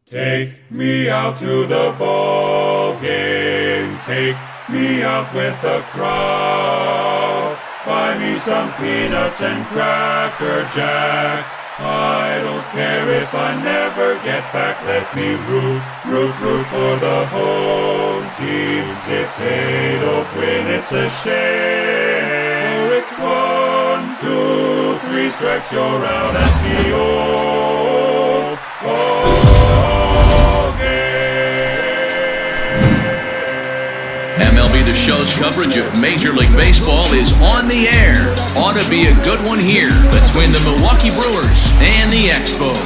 Take me out to the ball game. Take me out with the crowd. Buy me some peanuts and Cracker Jack. I don't care if I never get back. Let me root for the home team. If they don't win, it's a shame. For it's 1, 2, 3 strikes, you're out at the old ball game. MLB The Show's coverage of Major League Baseball is on the air. Ought to be a good one here between the Milwaukee Brewers and the Expos.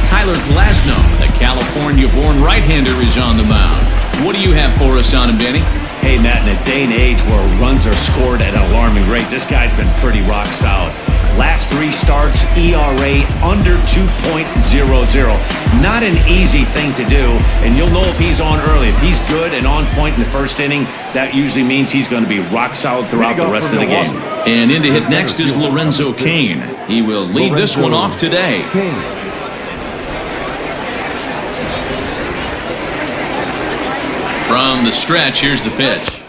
Tyler Glasnow, the California-born right-hander, is on the mound. What do you have for us on him, Benny? Hey, Matt, in a day and age where runs are scored at an alarming rate, this guy's been pretty rock solid. Last 3 starts, ERA under 2.00. Not an easy thing to do, and you'll know if he's on early. If he's good and on point in the first inning, that usually means he's going to be rock solid throughout the rest of the game. And in to hit next is Lorenzo Cain. He will lead this one off today. From the stretch, here's the pitch.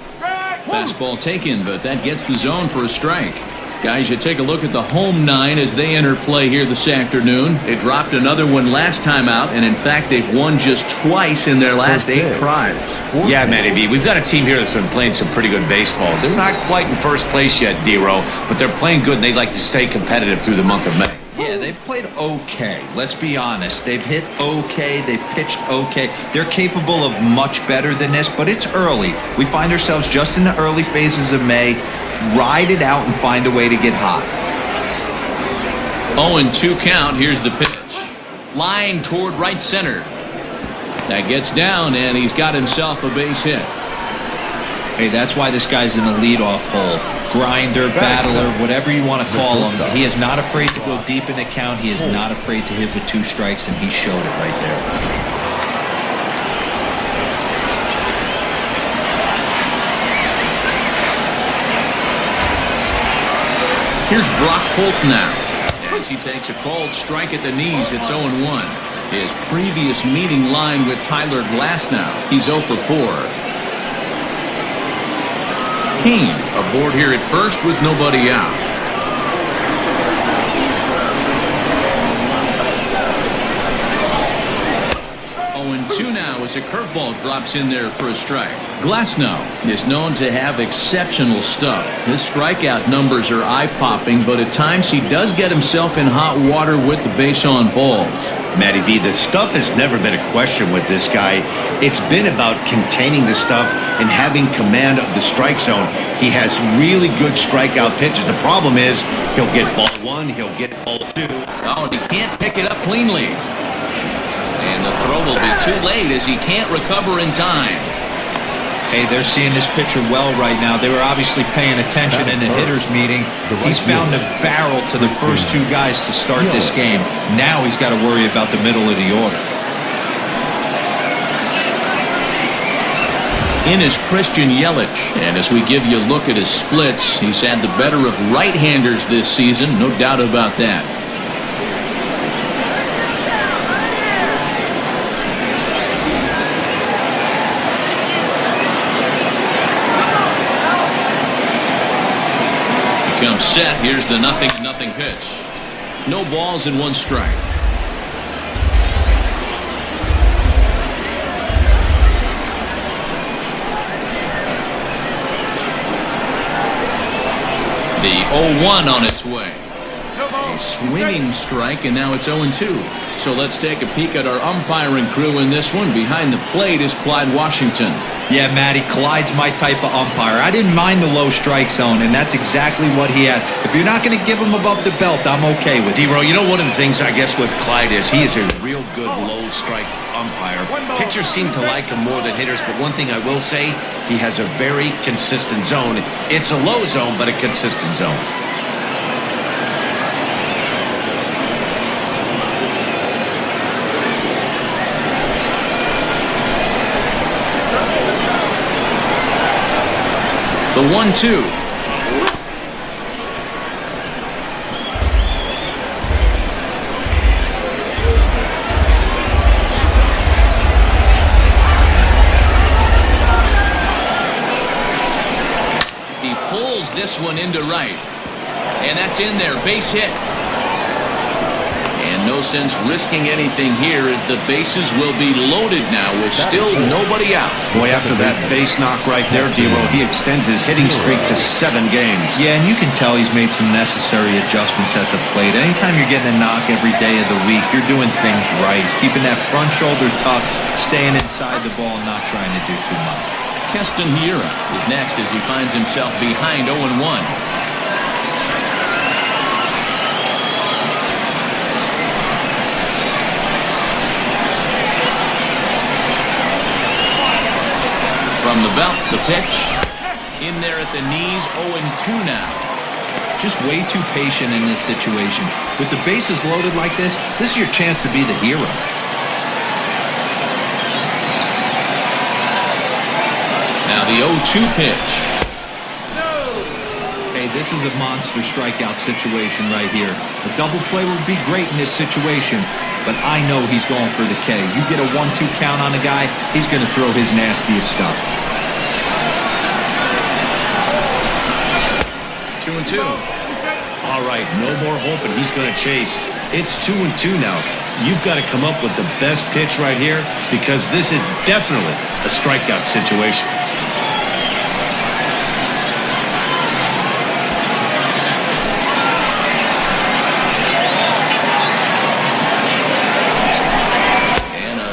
Fastball taken, but that gets the zone for a strike. Guys, you take a look at the home 9 as they enter play here this afternoon. They dropped another one last time out, and in fact, they've won just twice in their last 8 tries. Yeah, Matty V, we've got a team here that's been playing some pretty good baseball. They're not quite in first place yet, D-Row, but they're playing good, and they like to stay competitive through the month of May. Yeah, they've played okay. Let's be honest. They've hit okay. They've pitched okay. They're capable of much better than this, but it's early. We find ourselves just in the early phases of May. Ride it out and find a way to get hot. 0-2 count. Here's the pitch. Line toward right center. That gets down, and he's got himself a base hit. Hey, that's why this guy's in a leadoff hole. Grinder, battler, whatever you want to call him. He is not afraid to go deep in the count. He is not afraid to hit with 2 strikes, and he showed it right there. Here's Brock Holt now. As he takes a called strike at the knees, it's 0-1. His previous meeting line with Tyler Glasnow, he's 0 for 4. Cain aboard here at first with nobody out. 0-2 now as a curveball drops in there for a strike. Glasnow is known to have exceptional stuff. His strikeout numbers are eye-popping, but at times he does get himself in hot water with the base on balls. Matty V, the stuff has never been a question with this guy. It's been about containing the stuff and having command of the strike zone. He has really good strikeout pitches. The problem is he'll get ball 1, he'll get ball 2. Oh, and he can't pick it up cleanly. And the throw will be too late as he can't recover in time. Hey, they're seeing this pitcher well right now. They were obviously paying attention in the hitters meeting. He's found a barrel to the first 2 guys to start this game. Now he's got to worry about the middle of the order. In is Christian Yelich, and as we give you a look at his splits, he's had the better of right-handers this season, no doubt about that. Comes set. Here's the 0-0 pitch. No balls and 1 strike. The 0-1 on its way. A swinging strike, and now it's 0-2. So let's take a peek at our umpiring crew in this one. Behind the plate is Clyde Washington. Yeah, Matty, Clyde's my type of umpire. I didn't mind the low strike zone, and that's exactly what he has. If you're not going to give him above the belt, I'm okay with it. D-Row, you know one of the things I guess with Clyde is he is a real good low strike umpire. Pitchers seem to like him more than hitters, but one thing I will say, he has a very consistent zone. It's a low zone, but a consistent zone. The 1-2. He pulls this one into right. And that's in there. Base hit. And no sense risking anything here as the bases will be loaded now with still nobody out. Boy, after that base knock right there, D-Row, he extends his hitting streak to 7 games. Yeah, and you can tell he's made some necessary adjustments at the plate. Anytime you're getting a knock every day of the week, you're doing things right. He's keeping that front shoulder tucked, staying inside the ball, not trying to do too much. Keston Hiura is next as he finds himself behind 0-1. From the belt, the pitch. In there at the knees, 0-2 now. Just way too patient in this situation. With the bases loaded like this is your chance to be the hero. Now the 0-2 pitch. Hey, this is a monster strikeout situation right here. A double play would be great in this situation, but I know he's going for the K. You get a 1-2 count on a guy, he's going to throw his nastiest stuff. 2-2. All right, no more hoping he's going to chase. It's 2-2 now. You've got to come up with the best pitch right here because this is definitely a strikeout situation.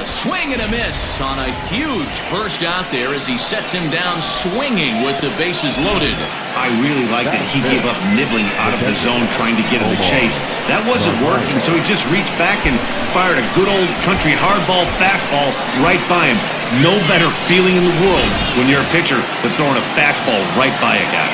Swing and a miss on a huge first out there as he sets him down swinging with the bases loaded. I really like that he gave up nibbling out of the zone trying to get him to chase. That wasn't working, so he just reached back and fired a good old country hardball fastball right by him. No better feeling in the world when you're a pitcher than throwing a fastball right by a guy.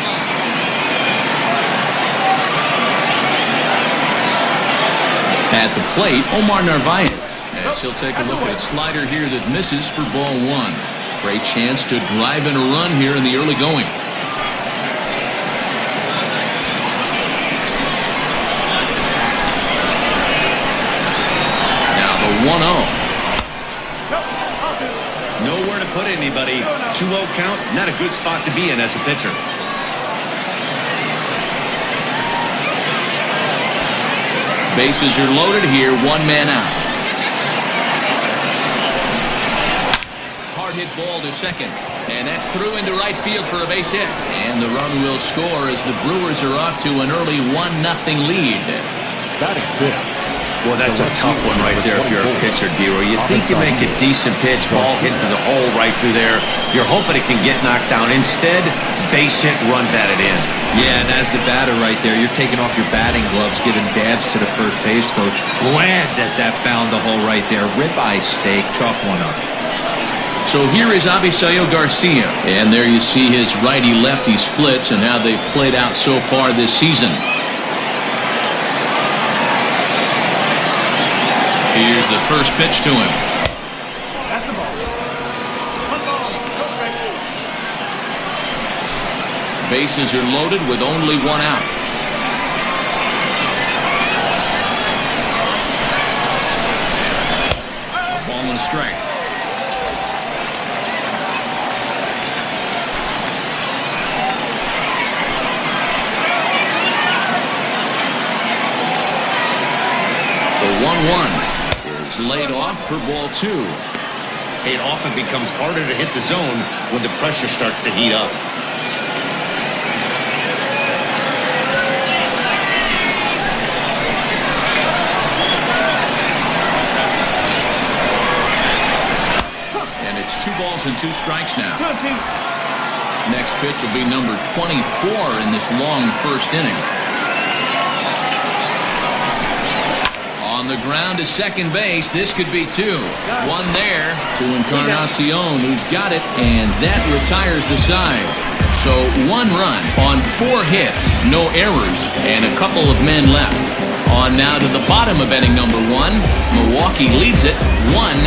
At the plate, Omar Narvaez. As he'll take a look at a slider here that misses for ball 1. Great chance to drive in a run here in the early going. Now the 1-0. Nowhere to put anybody. 2-0 count, not a good spot to be in as a pitcher. Bases are loaded here, 1 man out. Hit ball to second, and that's through into right field for a base hit, and the run will score as the Brewers are off to an early 1-0 lead. That is good. Well, that's a tough one right there if you're a pitcher, D-Row. You think you make a decent pitch, ball hit to the hole right through there. You're hoping it can get knocked down. Instead, base hit, run batted in. Yeah, and as the batter right there, you're taking off your batting gloves, giving dabs to the first base coach. Glad that found the hole right there. Ribeye steak, chalk one up. So here is Avisail Garcia, and there you see his righty-lefty splits and how they've played out so far this season. Here's the first pitch to him. That's the ball. Bases are loaded with only 1 out. A ball and a strike. The 1-1 is laid off for ball 2. It often becomes harder to hit the zone when the pressure starts to heat up. And it's 2 balls and 2 strikes now. Next pitch will be number 24 in this long first inning. On the ground to second base. This could be 2. 1 there to Encarnacion, who's got it, and that retires the side. So 1 run on 4 hits, no errors, and a couple of men left. On now to the bottom of inning number 1. Milwaukee leads it 1-0.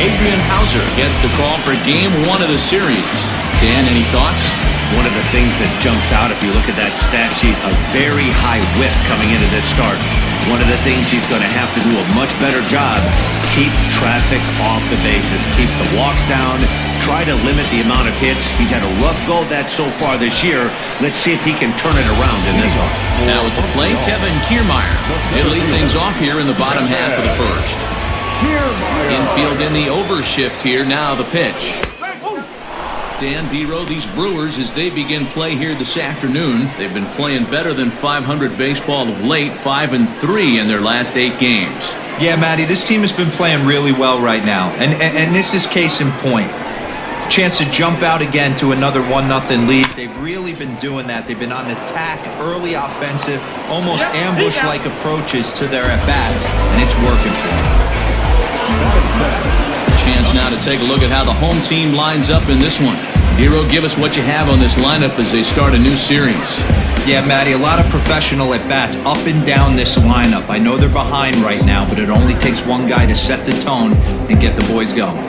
Adrian Hauser closer gets the call for game 1 of the series. Dan, any thoughts? One of the things that jumps out, if you look at that stat sheet, a very high whip coming into this start. One of the things he's going to have to do a much better job, keep traffic off the bases, keep the walks down, try to limit the amount of hits. He's had a rough go of that so far this year. Let's see if he can turn it around in this one. Now with the plate, Kevin Kiermaier. He'll lead things off here in the bottom half of the first. Infield in the overshift here. Now the pitch. Dan Dero, these Brewers, as they begin play here this afternoon, they've been playing better than .500 baseball of late, 5-3 in their last 8 games. Yeah, Matty, this team has been playing really well right now, and this is case in point. Chance to jump out again to another 1-0 lead. They've really been doing that. They've been on attack, early offensive, almost ambush-like approaches to their at-bats, and it's working for them. Chance now to take a look at how the home team lines up in this one. Dero, give us what you have on this lineup as they start a new series. Yeah, Matty, a lot of professional at-bats up and down this lineup. I know they're behind right now, but it only takes one guy to set the tone and get the boys going.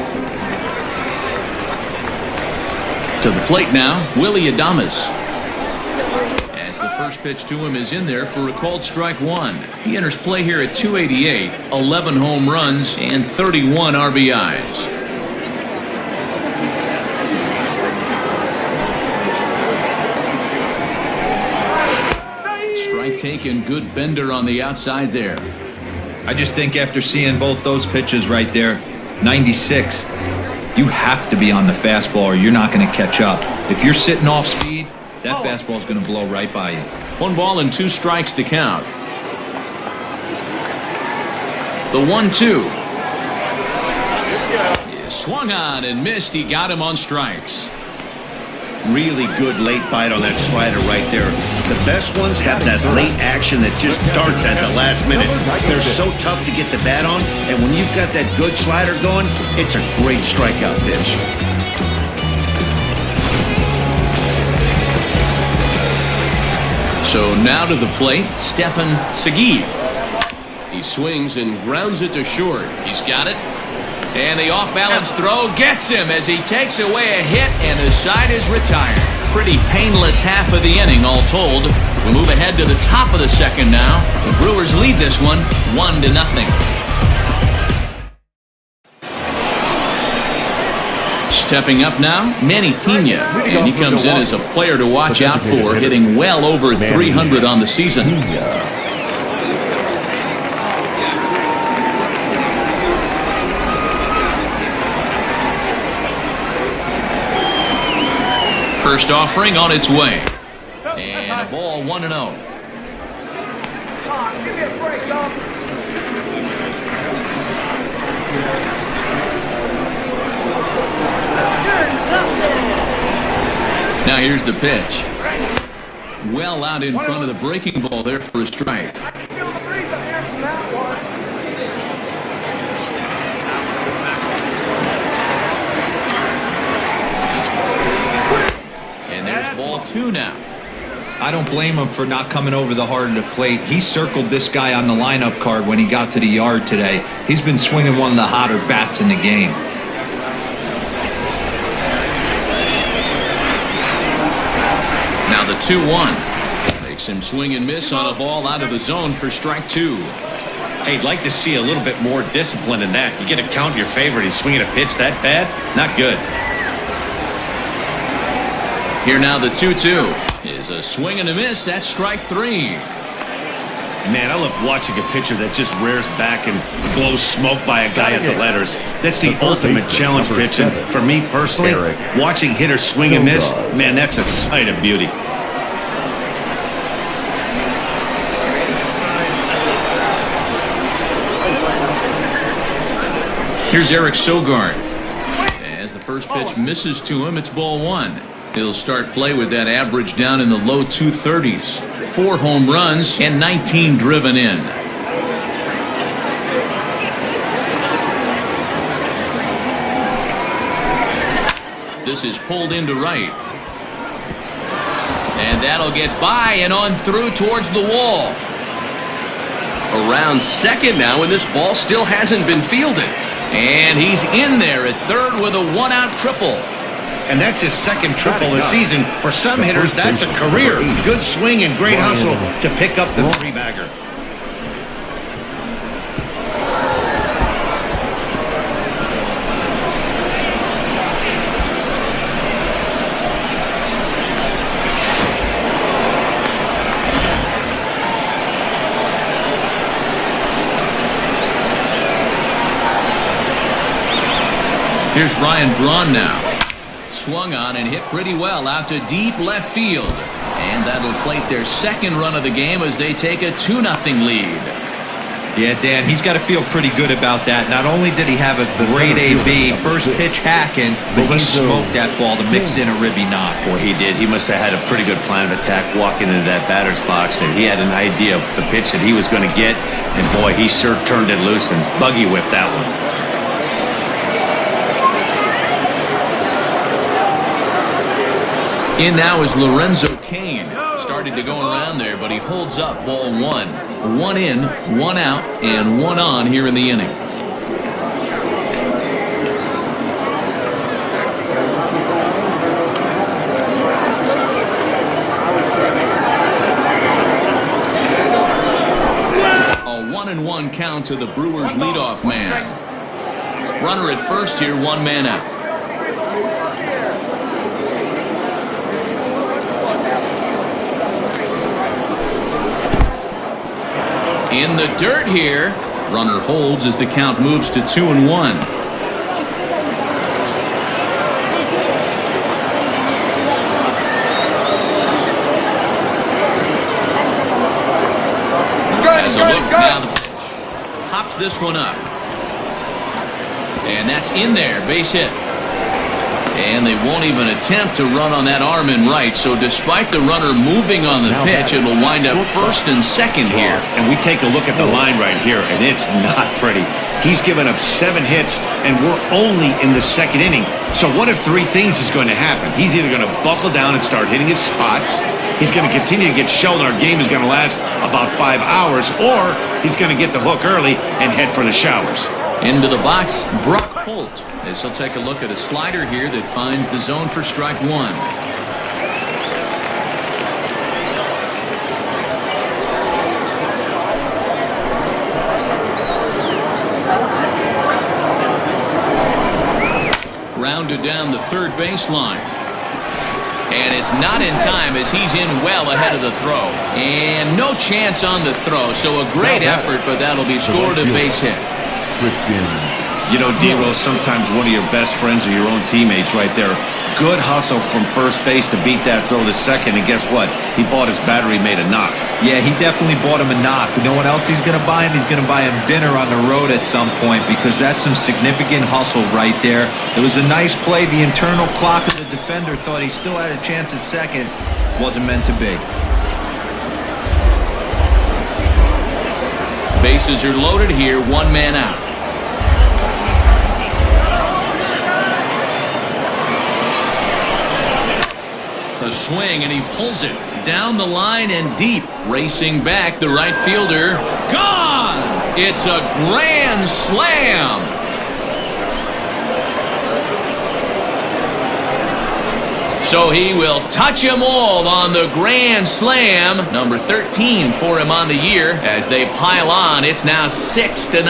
To the plate now, Willie Adames. As the first pitch to him is in there for a called strike 1. He enters play here at 288, 11 home runs, and 31 RBIs. Strike taken, good bender on the outside there. I just think after seeing both those pitches right there, 96, you have to be on the fastball or you're not going to catch up. If you're sitting off speed, that fastball is going to blow right by you. 1 ball and 2 strikes to count. The 1-2 is swung on and missed. He got him on strikes. Really good late bite on that slider right there. The best ones have that late action that just darts at the last minute. They're so tough to get the bat on, and when you've got that good slider going, it's a great strikeout pitch. So now to the plate, Stefan Segui. He swings and grounds it to short. He's got it. And the off-balance throw gets him as he takes away a hit, and the side is retired. Pretty painless half of the inning, all told. We move ahead to the top of the second now. The Brewers lead this one 1-0. Stepping up now, Manny Pena, and he comes in as a player to watch out for, hitting well over 300 on the season. First offering on its way. And a ball 1-0. Now here's the pitch. Well out in front of the breaking ball there for a strike. And there's ball 2 now. I don't blame him for not coming over the heart of the plate. He circled this guy on the lineup card when he got to the yard today. He's been swinging one of the hotter bats in the game. Now the 2-1 makes him swing and miss on a ball out of the zone for strike 2. Hey, I'd like to see a little bit more discipline in that. You get to count your favorite. He's swinging a pitch that bad? Not good. Here now the 2-2 is a swing and a miss. That's strike 3. Man, I love watching a pitcher that just rears back and blows smoke by a guy at the letters. That's the ultimate challenge pitch. And for me personally, watching hitters swing and miss, man, that's a sight of beauty. Here's Eric Sogard. As the first pitch misses to him, it's ball 1. He'll start play with that average down in the low 230s. 4 home runs and 19 driven in. This is pulled into right. And that'll get by and on through towards the wall. Around second now, and this ball still hasn't been fielded. And he's in there at third with a one-out triple. And that's his second triple this season. For some hitters, that's a career. Good swing and great hustle to pick up the three-bagger. Here's Ryan Braun now. Swung on and hit pretty well out to deep left field. And that'll plate their second run of the game as they take a 2-0 lead. Yeah, Dan, he's got to feel pretty good about that. Not only did he have a great AB, first pitch hacking, but he smoked that ball to mix in a ribby knock. Boy, he did. He must have had a pretty good plan of attack walking into that batter's box, and he had an idea of the pitch that he was going to get. And boy, he sure turned it loose and buggy whipped that one. In now is Lorenzo Cain. Started to go around there, but he holds up ball one. One in, one out, and one on here in the inning. A 1-1 count to the Brewers leadoff man. Runner at first here, one man out. In the dirt here. Runner holds as the count moves to 2-1. He's good. Now the pitch. Pops this one up. And that's in there. Base hit. And they won't even attempt to run on that arm in right. So despite the runner moving on the pitch, it'll wind up first and second here. And we take a look at the line right here, and it's not pretty. He's given up 7 hits, and we're only in the second inning. So what if 3 things is going to happen? He's either going to buckle down and start hitting his spots, he's going to continue to get shelled, our game is going to last about 5 hours, or he's going to get the hook early and head for the showers. Into the box, Brock Holt, as he'll take a look at a slider here that finds the zone for strike one. Grounded down the third baseline. And it's not in time as he's in well ahead of the throw. And no chance on the throw, so a great effort, but that'll be scored a base hit. You know, D-Rose, sometimes one of your best friends are your own teammates right there. Good hustle from first base to beat that throw to second, and guess what? He bought his battery made a knock. Yeah, he definitely bought him a knock. You know what else he's going to buy him? He's going to buy him dinner on the road at some point, because that's some significant hustle right there. It was a nice play. The internal clock of the defender thought he still had a chance at second. Wasn't meant to be. Bases are loaded here, one man out. A swing, and he pulls it down the line and deep. Racing back, the right fielder. Gone! It's a grand slam! So he will touch them all on the grand slam. Number 13 for him on the year. As they pile on, it's now 6-0.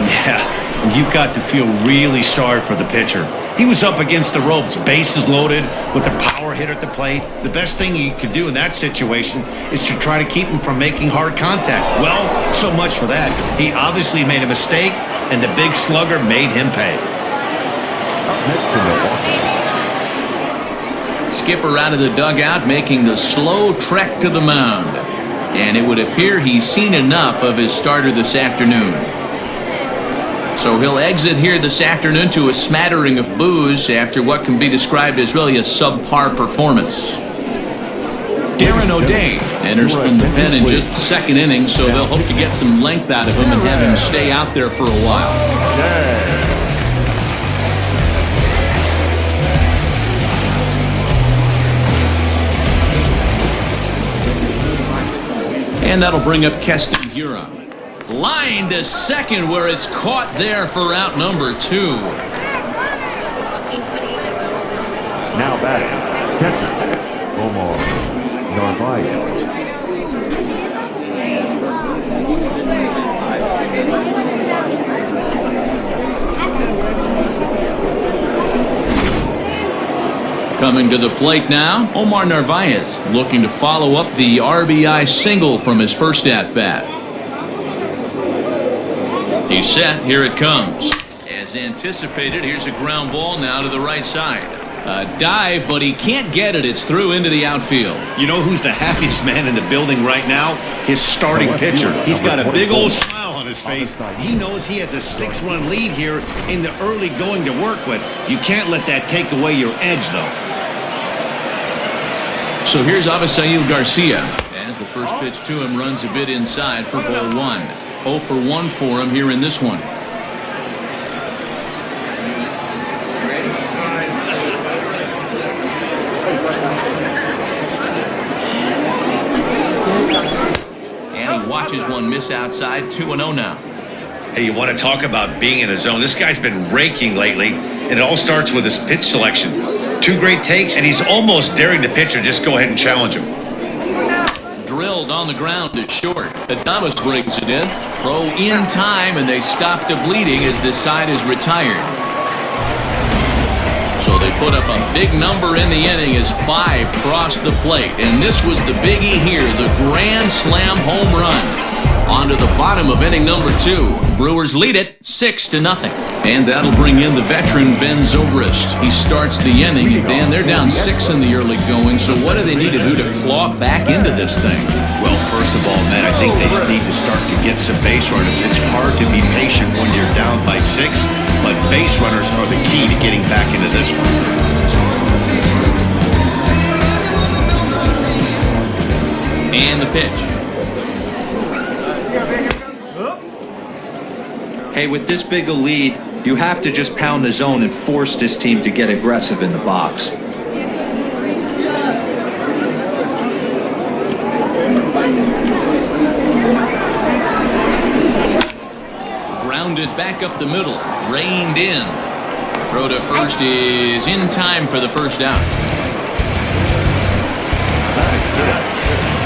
Yeah, you've got to feel really sorry for the pitcher. He was up against the ropes, bases loaded, with a power hitter at the plate. The best thing you could do in that situation is to try to keep him from making hard contact. Well, so much for that. He obviously made a mistake, and the big slugger made him pay. Skipper out of the dugout, making the slow trek to the mound. And it would appear he's seen enough of his starter this afternoon. So he'll exit here this afternoon to a smattering of boos after what can be described as really a subpar performance. Darren O'Day enters from the pen in just the second inning, so they'll hope to get some length out of him and have him stay out there for a while. And that'll bring up Keston Huron. Line to second where it's caught there for out number 2. Now batting, catcher, Omar Narvaez. Coming to the plate now, Omar Narvaez looking to follow up the RBI single from his first at-bat. He's set. Here it comes. As anticipated, here's a ground ball now to the right side. A dive, but he can't get it. It's through into the outfield. You know who's the happiest man in the building right now? His starting pitcher. He's got a big old smile on his face. He knows he has a 6-run lead here in the early going to work with. You can't let that take away your edge, though. So here's Avisail Garcia. As the first pitch to him runs a bit inside for ball 1. 0 for 1 for him here in this one. And he watches one miss outside. 2-0 now. Hey, you want to talk about being in a zone? This guy's been raking lately, and it all starts with his pitch selection. 2 great takes, and he's almost daring the pitcher just go ahead and challenge him. Drilled on the ground to short. Adames brings it in. Throw in time, and they stop the bleeding as this side is retired. So they put up a big number in the inning as 5 crossed the plate. And this was the biggie here, the grand slam home run. On to the bottom of inning number 2. Brewers lead it 6-0. And that'll bring in the veteran Ben Zobrist. He starts the inning, and Dan, they're down 6 in the early going. So what do they need to do to claw back into this thing? Well, first of all, man, I think they need to start to get some base runners. It's hard to be patient when you're down by 6, but base runners are the key to getting back into this one. And the pitch. Hey, with this big a lead, you have to just pound the zone and force this team to get aggressive in the box. Grounded back up the middle, reined in. Throw to first is in time for the first out.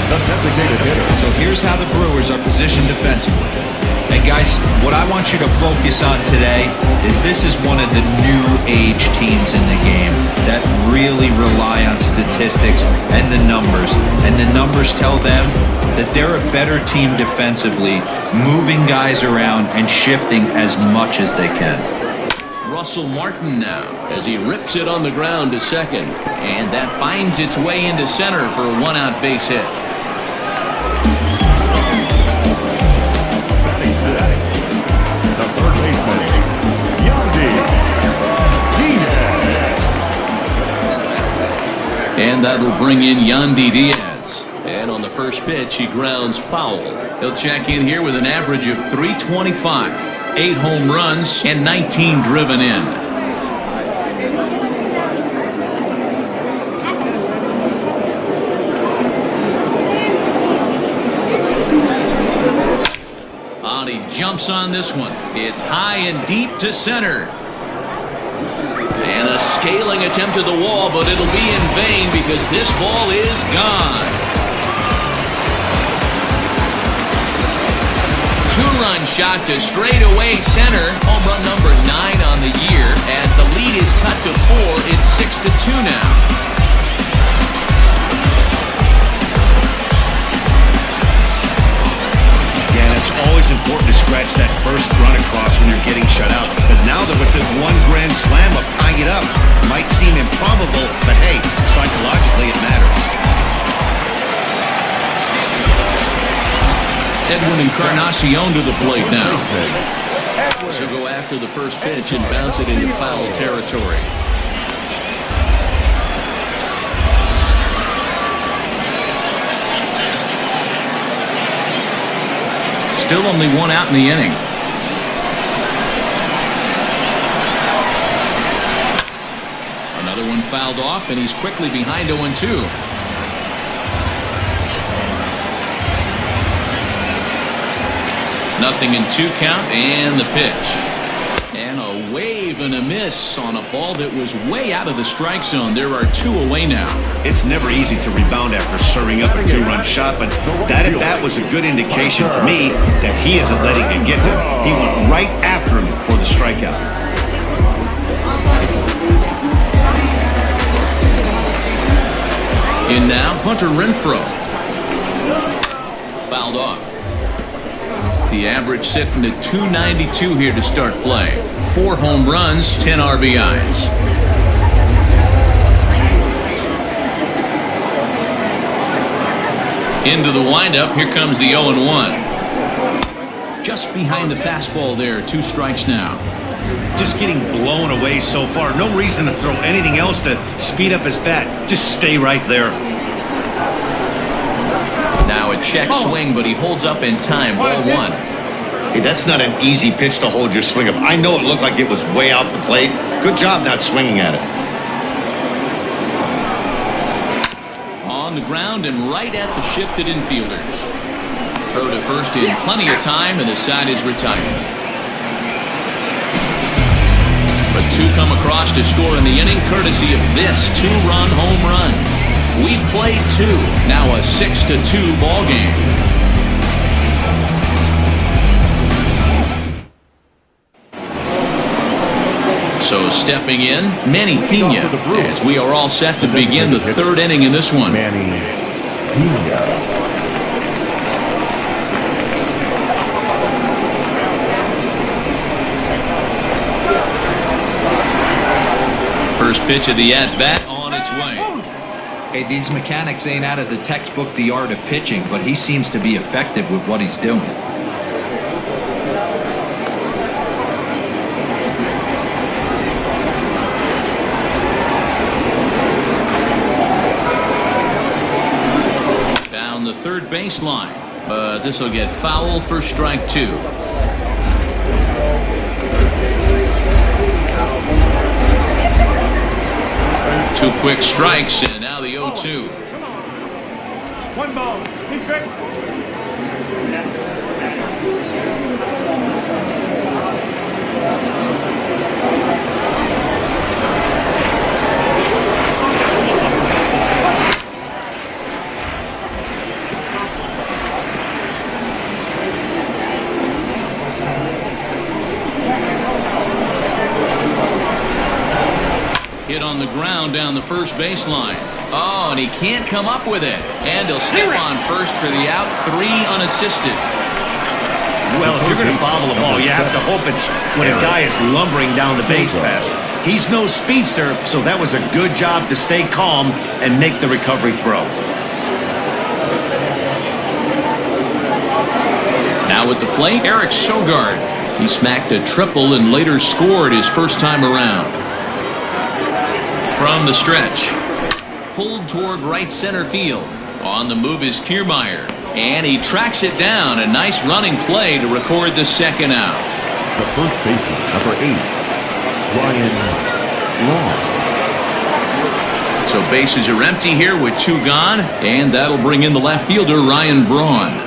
The designated hitter. So here's how the Brewers are positioned defensively. And guys, what I want you to focus on today is this is one of the new age teams in the game that really rely on statistics and the numbers. And the numbers tell them that they're a better team defensively, moving guys around and shifting as much as they can. Russell Martin now as he rips it on the ground to second. And that finds its way into center for a 1-out base hit. And that'll bring in Yandy Diaz. And on the first pitch, he grounds foul. He'll check in here with an average of .325, 8 home runs, and 19 driven in. He jumps on this one. It's high and deep to center. And a scaling attempt at the wall, but it'll be in vain because this ball is gone. 2-run shot to straightaway center. Home run number 9 on the year. As the lead is cut to 4, it's 6-2 now. Always important to scratch that first run across when you're getting shut out. But now that with this one grand slam of tying it up, might seem improbable, but hey, psychologically it matters. Edwin Encarnacion to the plate now. So go after the first pitch and bounce it into foul territory. Still only 1 out in the inning. Another one fouled off, and he's quickly behind 0-2. 0-2 count, and the pitch. And a wave and a miss on a ball that was way out of the strike zone. There are 2 away now. It's never easy to rebound after serving up a 2-run shot, but that at bat was a good indication to me that he isn't letting it get to him. He went right after him for the strikeout. In now, Hunter Renfroe. Fouled off. The average sitting at 292 here to start play. 4 home runs, 10 RBIs. Into the windup, here comes the 0-1. Just behind the fastball there, 2 strikes now. Just getting blown away so far. No reason to throw anything else to speed up his bat. Just stay right there. Now a check swing, but he holds up in time. Ball 1. Hey, that's not an easy pitch to hold your swing up. I know it looked like it was way out the plate. Good job not swinging at it. On the ground and right at the shifted infielders. Throw to first in plenty of time, and the side is retired. But 2 come across to score in the inning, courtesy of this 2-run home run. We've played 2. Now a 6-2 ball game. So stepping in, Manny Pena, as we are all set to begin the 3rd inning in this one. Manny Pena. First pitch of the at-bat on its way. Hey, these mechanics ain't out of the textbook The Art of Pitching, but he seems to be effective with what he's doing. Down the third baseline, but this will get foul for strike 2. 2 quick strikes, and now the 0-2. 1 ball. He's back. Hit on the ground down the first baseline. Oh, and he can't come up with it. And he'll step on first for the out, 3 unassisted. Well, if you're going to bobble a ball, you have to hope it's when a guy is lumbering down the base pass. He's no speedster, so that was a good job to stay calm and make the recovery throw. Now at the plate, Eric Sogard. He smacked a triple and later scored his first time around. From the stretch, pulled toward right center field. On the move is Kiermaier, and he tracks it down. A nice running play to record the 2nd out. The first baseman, number 8, Ryan Braun. So bases are empty here with 2 gone, and that'll bring in the left fielder, Ryan Braun.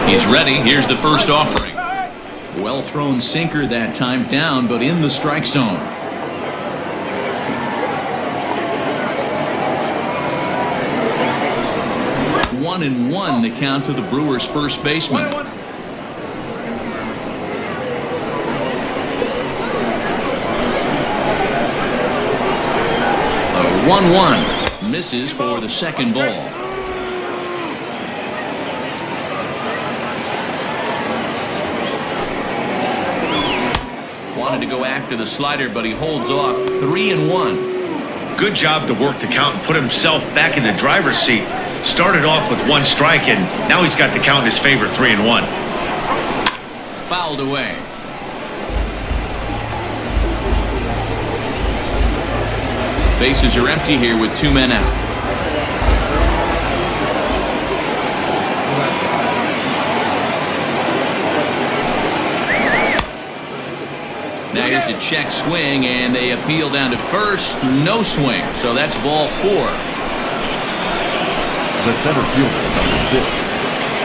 He's ready. Here's the first offering. Well thrown sinker that time, down, but in the strike zone. One and one, the count to the Brewers' first baseman. A 1-1 misses for the second ball. Wanted to go after the slider, but he holds off. 3-1. Good job to work the count and put himself back in the driver's seat. Started off with 1 strike, and now he's got the count in his favor, 3-1. Fouled away. Bases are empty here with 2 men out. Now here's a check swing, and they appeal down to first. No swing, so that's ball 4. The center fielder, number 6.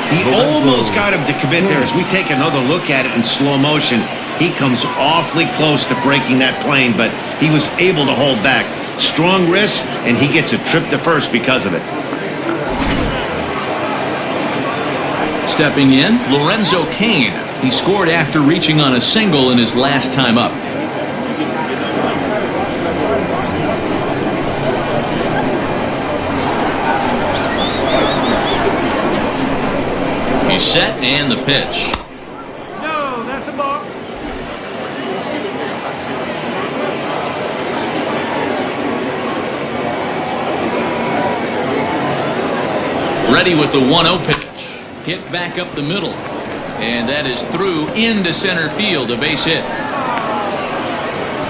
He almost got him to commit there. As we take another look at it in slow motion, he comes awfully close to breaking that plane, but he was able to hold back. Strong wrist, and he gets a trip to first because of it. Stepping in, Lorenzo Cain. He scored after reaching on a single in his last time up. He's set, and the pitch. No, that's a ball. Ready with the 1-0 pitch. Hit back up the middle. And that is through into center field, a base hit.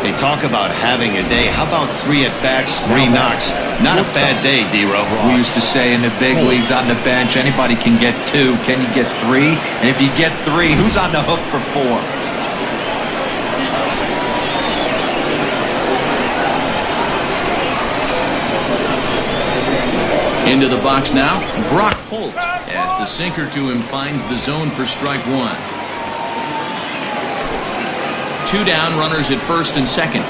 They talk about having a day. How about 3 at-bats, 3 knocks? Not a bad day, D-Row. We used to say in the big leagues on the bench, anybody can get 2. Can you get 3? And if you get 3, who's on the hook for 4? Into the box now, Brock Holt, as the sinker to him finds the zone for strike 1. 2 down, runners at first and second.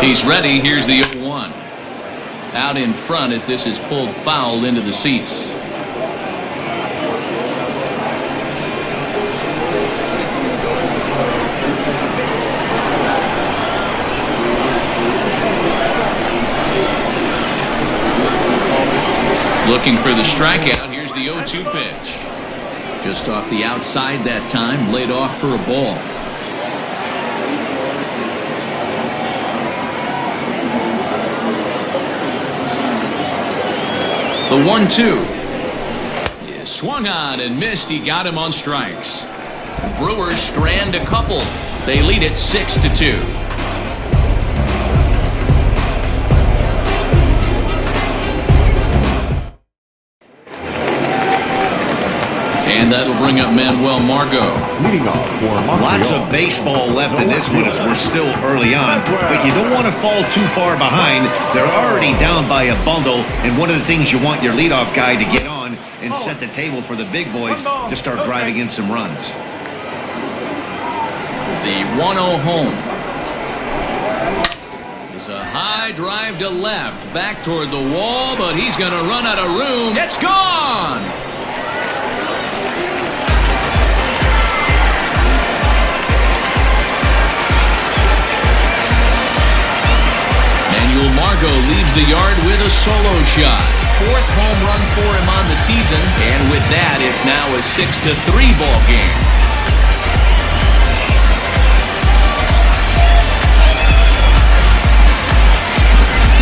He's ready. Here's the 0-1. Out in front as this is pulled foul into the seats. Looking for the strikeout. Here's the 0-2 pitch. Just off the outside that time, laid off for a ball. The 1-2 is swung on and missed. He got him on strikes. Brewers strand a couple. They lead it 6-2. And that'll bring up Manuel Margot. Leading off for Montreal. Lots of baseball left in this one as we're still early on, but you don't want to fall too far behind. They're already down by a bundle, and one of the things you want your leadoff guy to get on and set the table for the big boys to start driving in some runs. The 1-0 home. It's a high drive to left, back toward the wall, but he's going to run out of room. It's gone! Manuel Margot leaves the yard with a solo shot. 4th home run for him on the season, and with that, it's now a 6-3 ball game.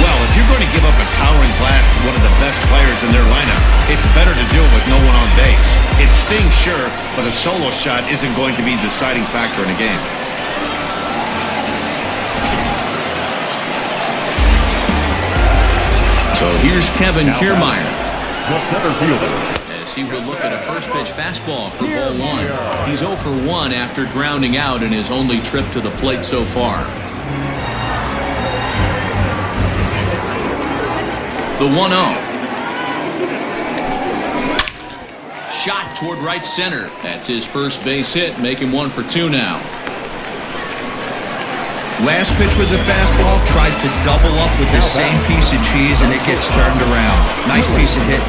Well, if you're going to give up a towering blast to one of the best players in their lineup, it's better to do it with no one on base. It stings, sure, but a solo shot isn't going to be the deciding factor in a game. So here's Kevin Kiermaier. The center fielder. As he will look at a first pitch fastball for ball 1. He's 0 for 1 after grounding out in his only trip to the plate so far. The 1-0. Shot toward right center. That's his first base hit. Make him 1 for 2 now. Last pitch was a fastball, tries to double up with the same piece of cheese, and it gets turned around. Nice piece of hit.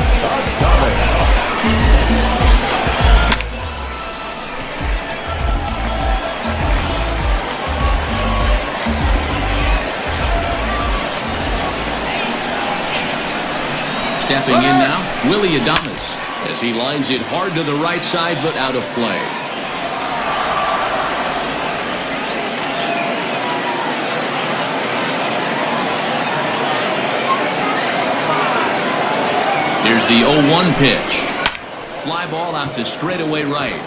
Stepping in now, Willie Adames, as he lines it hard to the right side, but out of play. Here's the 0-1 pitch. Fly ball out to straightaway right.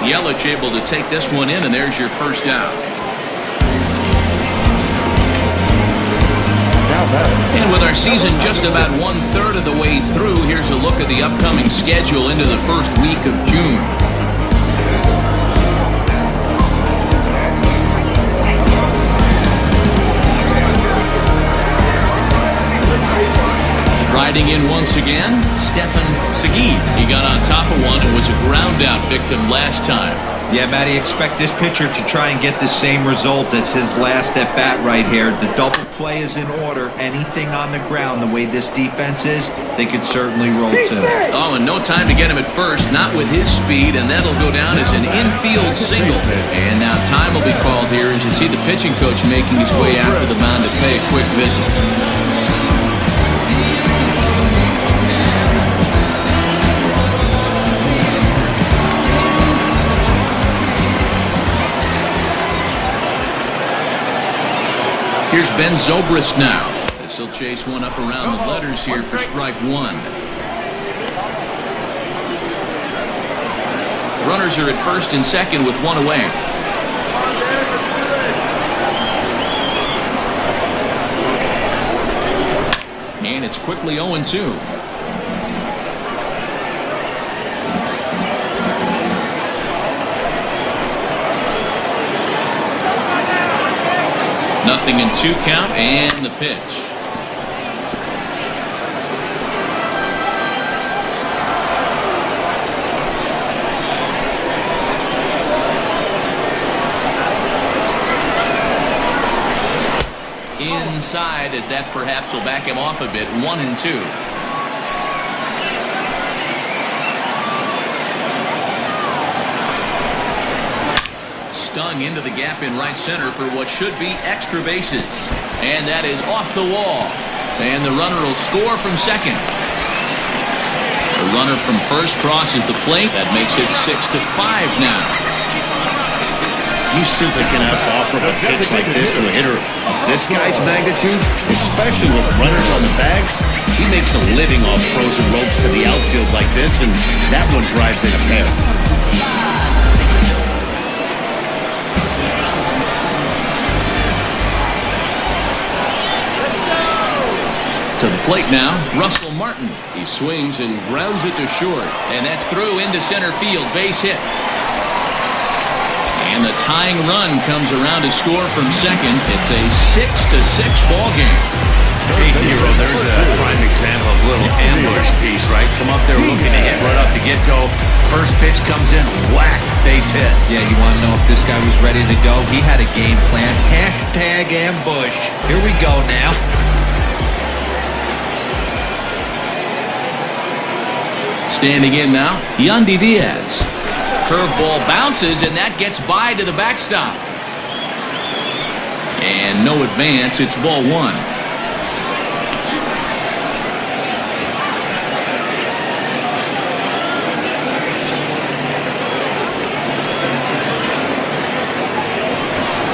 Yelich able to take this one in, and there's your first out. And with our season just about 1/3 of the way through, here's a look at the upcoming schedule into the first week of June. Riding in once again, Stefan Segui. He got on top of one and was a ground out victim last time. Yeah, Matty, expect this pitcher to try and get the same result. It's his last at bat right here. The double play is in order. Anything on the ground, the way this defense is, they could certainly roll too. Oh, and no time to get him at first, not with his speed, and that'll go down as an infield single. And now time will be called here as you see the pitching coach making his way out to the mound to pay a quick visit. Here's Ben Zobrist now. As he'll chase one up around the letters here for strike one. Runners are at first and second with one away. And it's quickly 0-2. Nothing in 2 count and the pitch. Inside, as that perhaps will back him off a bit. 1-2. Stung into the gap in right center for what should be extra bases. And that is off the wall. And the runner will score from second. The runner from first crosses the plate. That makes it 6-5 now. You simply cannot offer a pitch like this to a hitter of this guy's magnitude, especially with runners on the bags. He makes a living off frozen ropes to the outfield like this, and that one drives in a pair. To the plate now, Russell Martin. He swings and grounds it to short. And that's through into center field. Base hit. And the tying run comes around to score from second. It's a 6-6 ball game. Hey, Hero, there's a prime example of a little ambush piece, right? Come up there looking to hit right off the get-go. First pitch comes in, whack, base hit. Yeah, you want to know if this guy was ready to go? He had a game plan. Hashtag ambush. Here we go now. Standing in now, Yandy Diaz. Curveball bounces, and that gets by to the backstop. And no advance, it's ball one.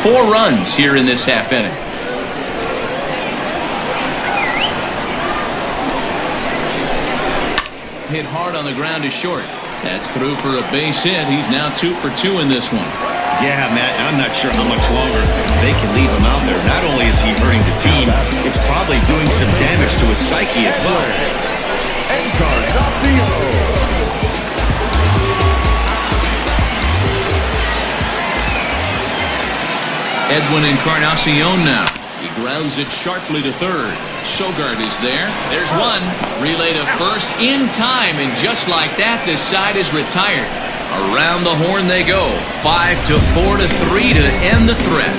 Four runs here in this half inning. Hit hard on the ground is short. That's through for a base hit. He's now 2 for 2 in this one. Yeah, Matt, I'm not sure how much longer they can leave him out there. Not only is he hurting the team, it's probably doing some damage to his psyche as well. Edwin Encarnacion now. He grounds it sharply to third. Sogard is there. There's one. Relay to first in time, and just like that, this side is retired. Around the horn they go. 5-4 to 3 to end the threat.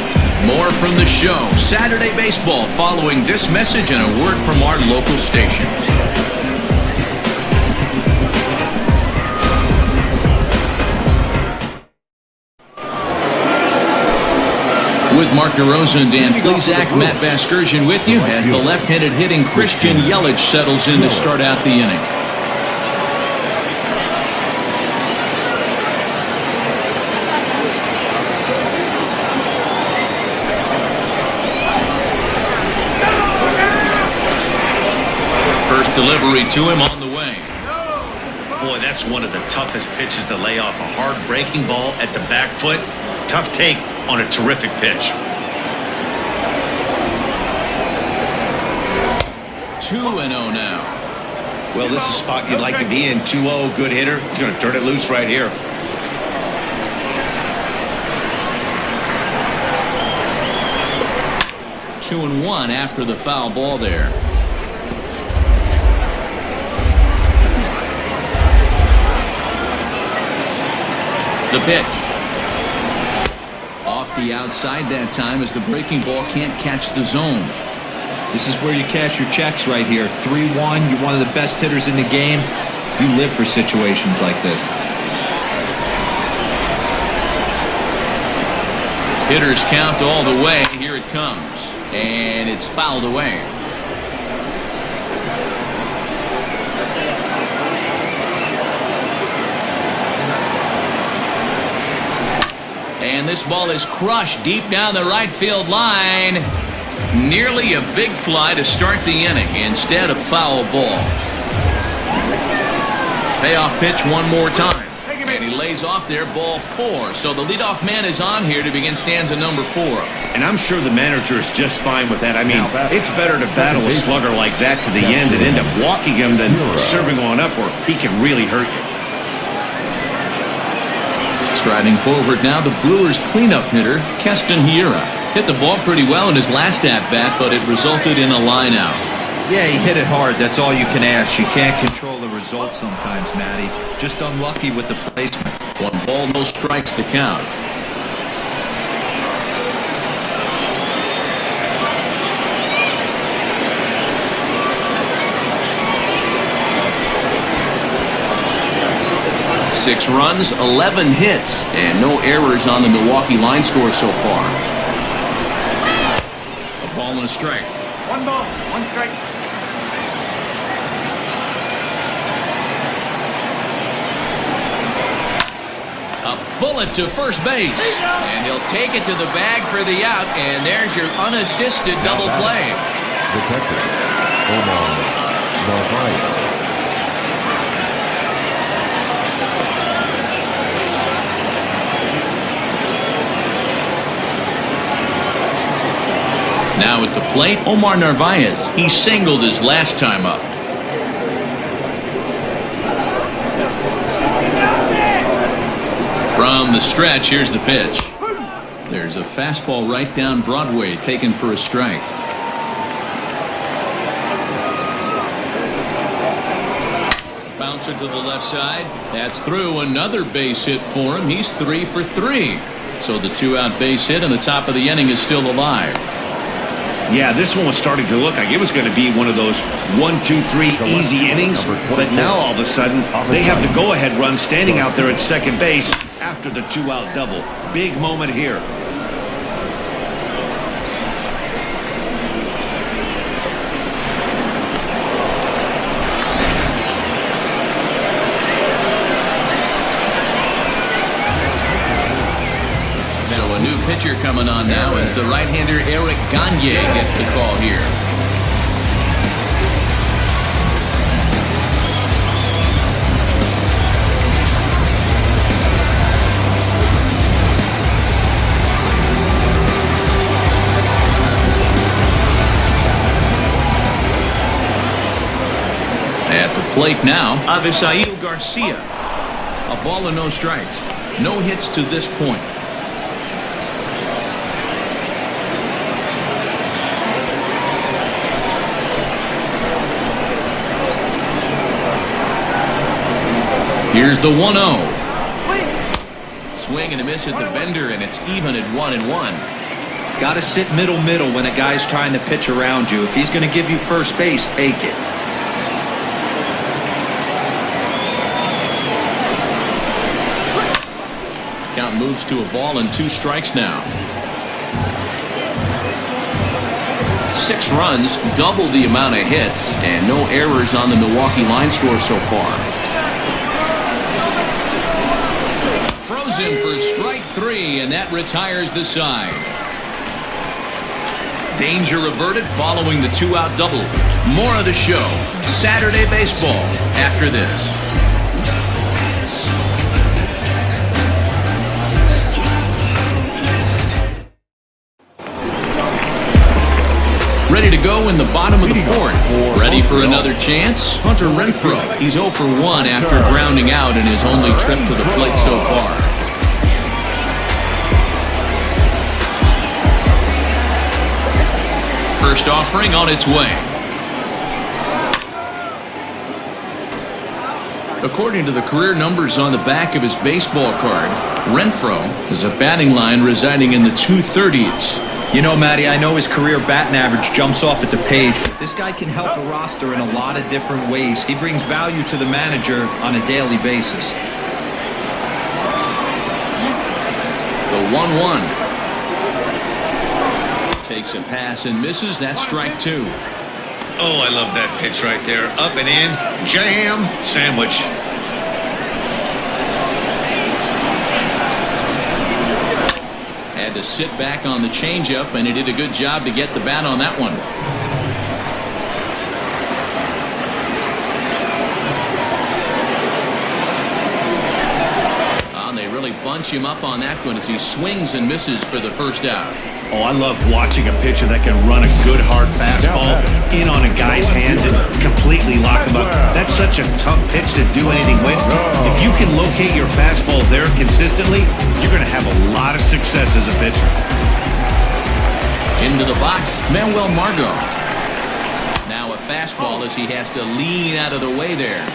More from the show. Saturday Baseball following this message and a word from our local stations. With Mark DeRosa and Dan Plesac, Matt Vasgersian with you as the left-handed hitting Christian Yelich settles in to start out the inning. First delivery to him on the way. Boy, that's one of the toughest pitches to lay off. A hard breaking ball at the back foot. Tough take on a terrific pitch. 2-0 now. Well, this is a spot you'd like to be in. 2-0, good hitter. He's going to turn it loose right here. Two and one after the foul ball there. The pitch. Off the outside that time as the breaking ball can't catch the zone. This is where you cash your checks right here. 3-1, you're one of the best hitters in the game. You live for situations like this. Hitters count all the way. Here it comes. And it's fouled away. And this ball is crushed deep down the right field line. Nearly a big fly to start the inning instead of foul ball. Payoff pitch one more time. And he lays off there, ball 4. So the leadoff man is on here to begin stanza number 4. And I'm sure the manager is just fine with that. I mean, it's better to battle a slugger like that to the end and end up walking him than serving on up where he can really hurt you. Striding forward now, the Brewers cleanup hitter, Keston Hiura. Hit the ball pretty well in his last at-bat, but it resulted in a line-out. Yeah, he hit it hard. That's all you can ask. You can't control the result sometimes, Matty. Just unlucky with the placement. 1 ball, no strikes the count. Six runs, 11 hits, and no errors on the Milwaukee line score so far. A ball and a strike. 1 ball, 1 strike. A bullet to first base, and he'll take it to the bag for the out, and there's your unassisted double play. Detective Omar Narvaez. Now at the plate, Omar Narvaez. He singled his last time up. From the stretch, here's the pitch. There's a fastball right down Broadway, taken for a strike. Bouncer to the left side. That's through. Another base hit for him. He's 3 for 3. So the 2-out base hit and the top of the inning is still alive. Yeah, this one was starting to look like it was going to be one of those 1, 2, 3 easy innings, but now all of a sudden they have the go-ahead run standing out there at second base after the 2-out double. Big moment here. A new pitcher coming on now as the right-hander Eric Gagne gets the call here. At the plate now, Avisail Garcia. A ball and no strikes. No hits to this point. Here's the 1-0. Swing and a miss at the bender, and it's even at 1-1. Got to sit middle when a guy's trying to pitch around you. If he's going to give you first base, take it. Count moves to a ball and 2 strikes now. 6 runs, double the amount of hits, and no errors on the Milwaukee line score so far. In for strike 3, and that retires the side. Danger averted following the 2-out double. More of the show, Saturday Baseball, after this. ready to go in the bottom of the fourth. Ready for another chance? Hunter Renfroe. He's 0 for 1 after grounding out in his only trip to the plate so far. First offering on its way. According to the career numbers on the back of his baseball card, Renfroe has a batting line residing in the 230s. You know, Matty, I know his career batting average jumps off at the page, but this guy can help a roster in a lot of different ways. He brings value to the manager on a daily basis. The 1-1. Takes a pass and misses. That's strike 2. Oh, I love that pitch right there. Up and in, jam, sandwich. Had to sit back on the changeup, and he did a good job to get the bat on that one. They really bunch him up on that one as he swings and misses for the first out. Oh, I love watching a pitcher that can run a good hard fastball in on a guy's hands and completely lock him up. That's such a tough pitch to do anything with. If you can locate your fastball there consistently, you're going to have a lot of success as a pitcher. Into the box, Manuel Margot. Now a fastball as he has to lean out of the way there.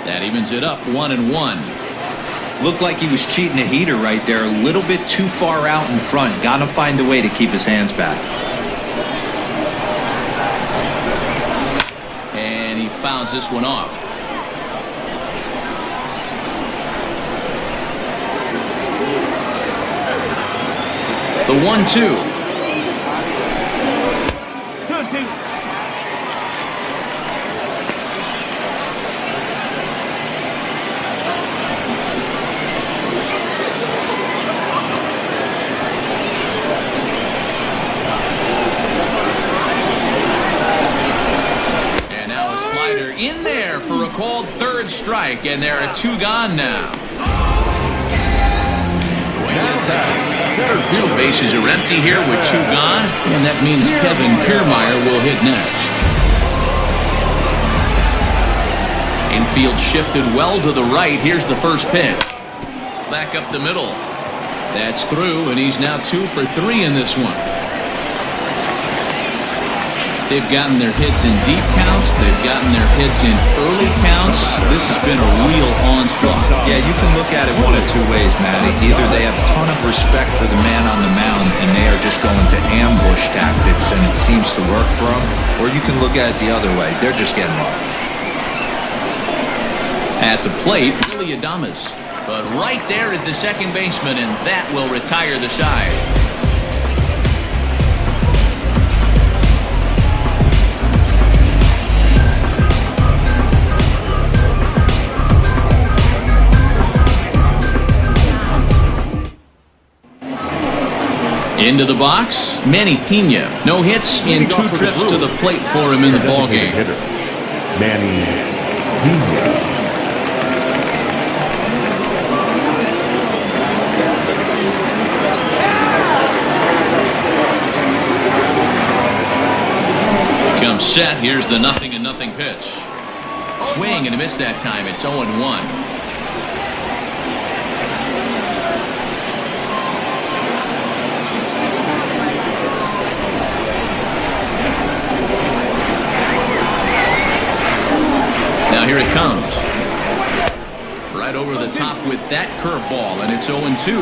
That evens it up 1-1. Looked like he was cheating a heater right there. A little bit too far out in front. Got to find a way to keep his hands back. And he fouls this one off. The 1-2. 2-2. In there for a called third strike, and there are 2 gone now. So bases are empty here with 2 gone, and that means Kevin Kiermaier will hit next. Infield shifted well to the right. Here's the first pitch. Back up the middle. That's through, and he's now 2 for 3 in this one. They've gotten their hits in deep counts. They've gotten their hits in early counts. This has been a real onslaught. Yeah, you can look at it one of 2 ways, Matty. Either they have a ton of respect for the man on the mound and they are just going to ambush tactics and it seems to work for them, or you can look at it the other way. They're just getting lucky. At the plate, Willie Adames. But right there is the second baseman, and that will retire the side. Into the box, Manny Pena. No hits in 2 trips to the plate for him in the ballgame. Manny Pena. Comes set. Here's the 0-0 pitch. Swing and a miss that time. It's 0-1. Now here it comes. Right over the top with that curveball, and it's 0-2.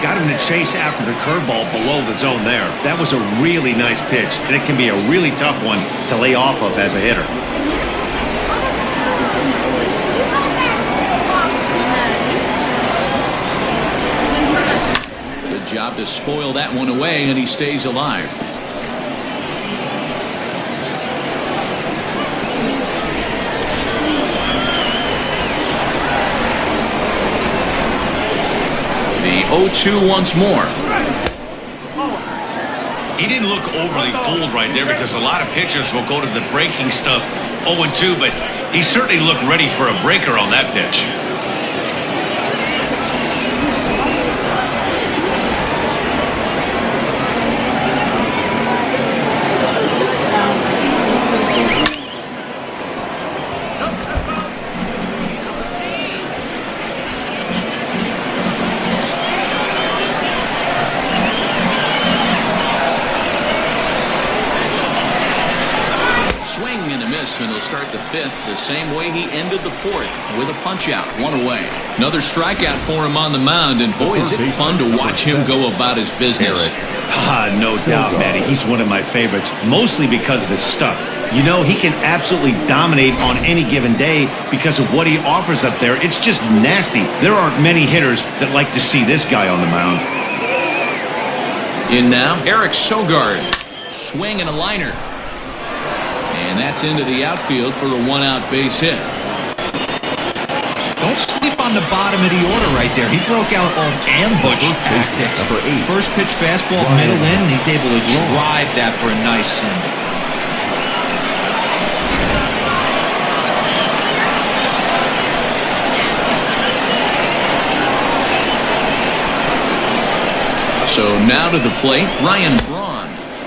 Got him to chase after the curveball below the zone there. That was a really nice pitch, and it can be a really tough one to lay off of as a hitter. Good job to spoil that one away, and he stays alive. The 0-2 once more. He didn't look overly fooled right there because a lot of pitchers will go to the breaking stuff 0-2, but He certainly looked ready for a breaker on that pitch. And he'll start the fifth the same way he ended the fourth, with a punch-out, one away. Another strikeout for him on the mound, and boy, is it fun to watch him go about his business. No doubt, Matty. He's one of my favorites, mostly because of his stuff. You know, he can absolutely dominate on any given day because of what he offers up there. It's just nasty. There aren't many hitters that like to see this guy on the mound. In now, Eric Sogard. Swing and a liner. And that's into the outfield for a one-out base hit. Don't sleep on the bottom of the order right there. He broke out on ambush tactics. First pitch fastball, middle in, and he's able to drive that for a nice single. So now to the plate, Ryan Braun.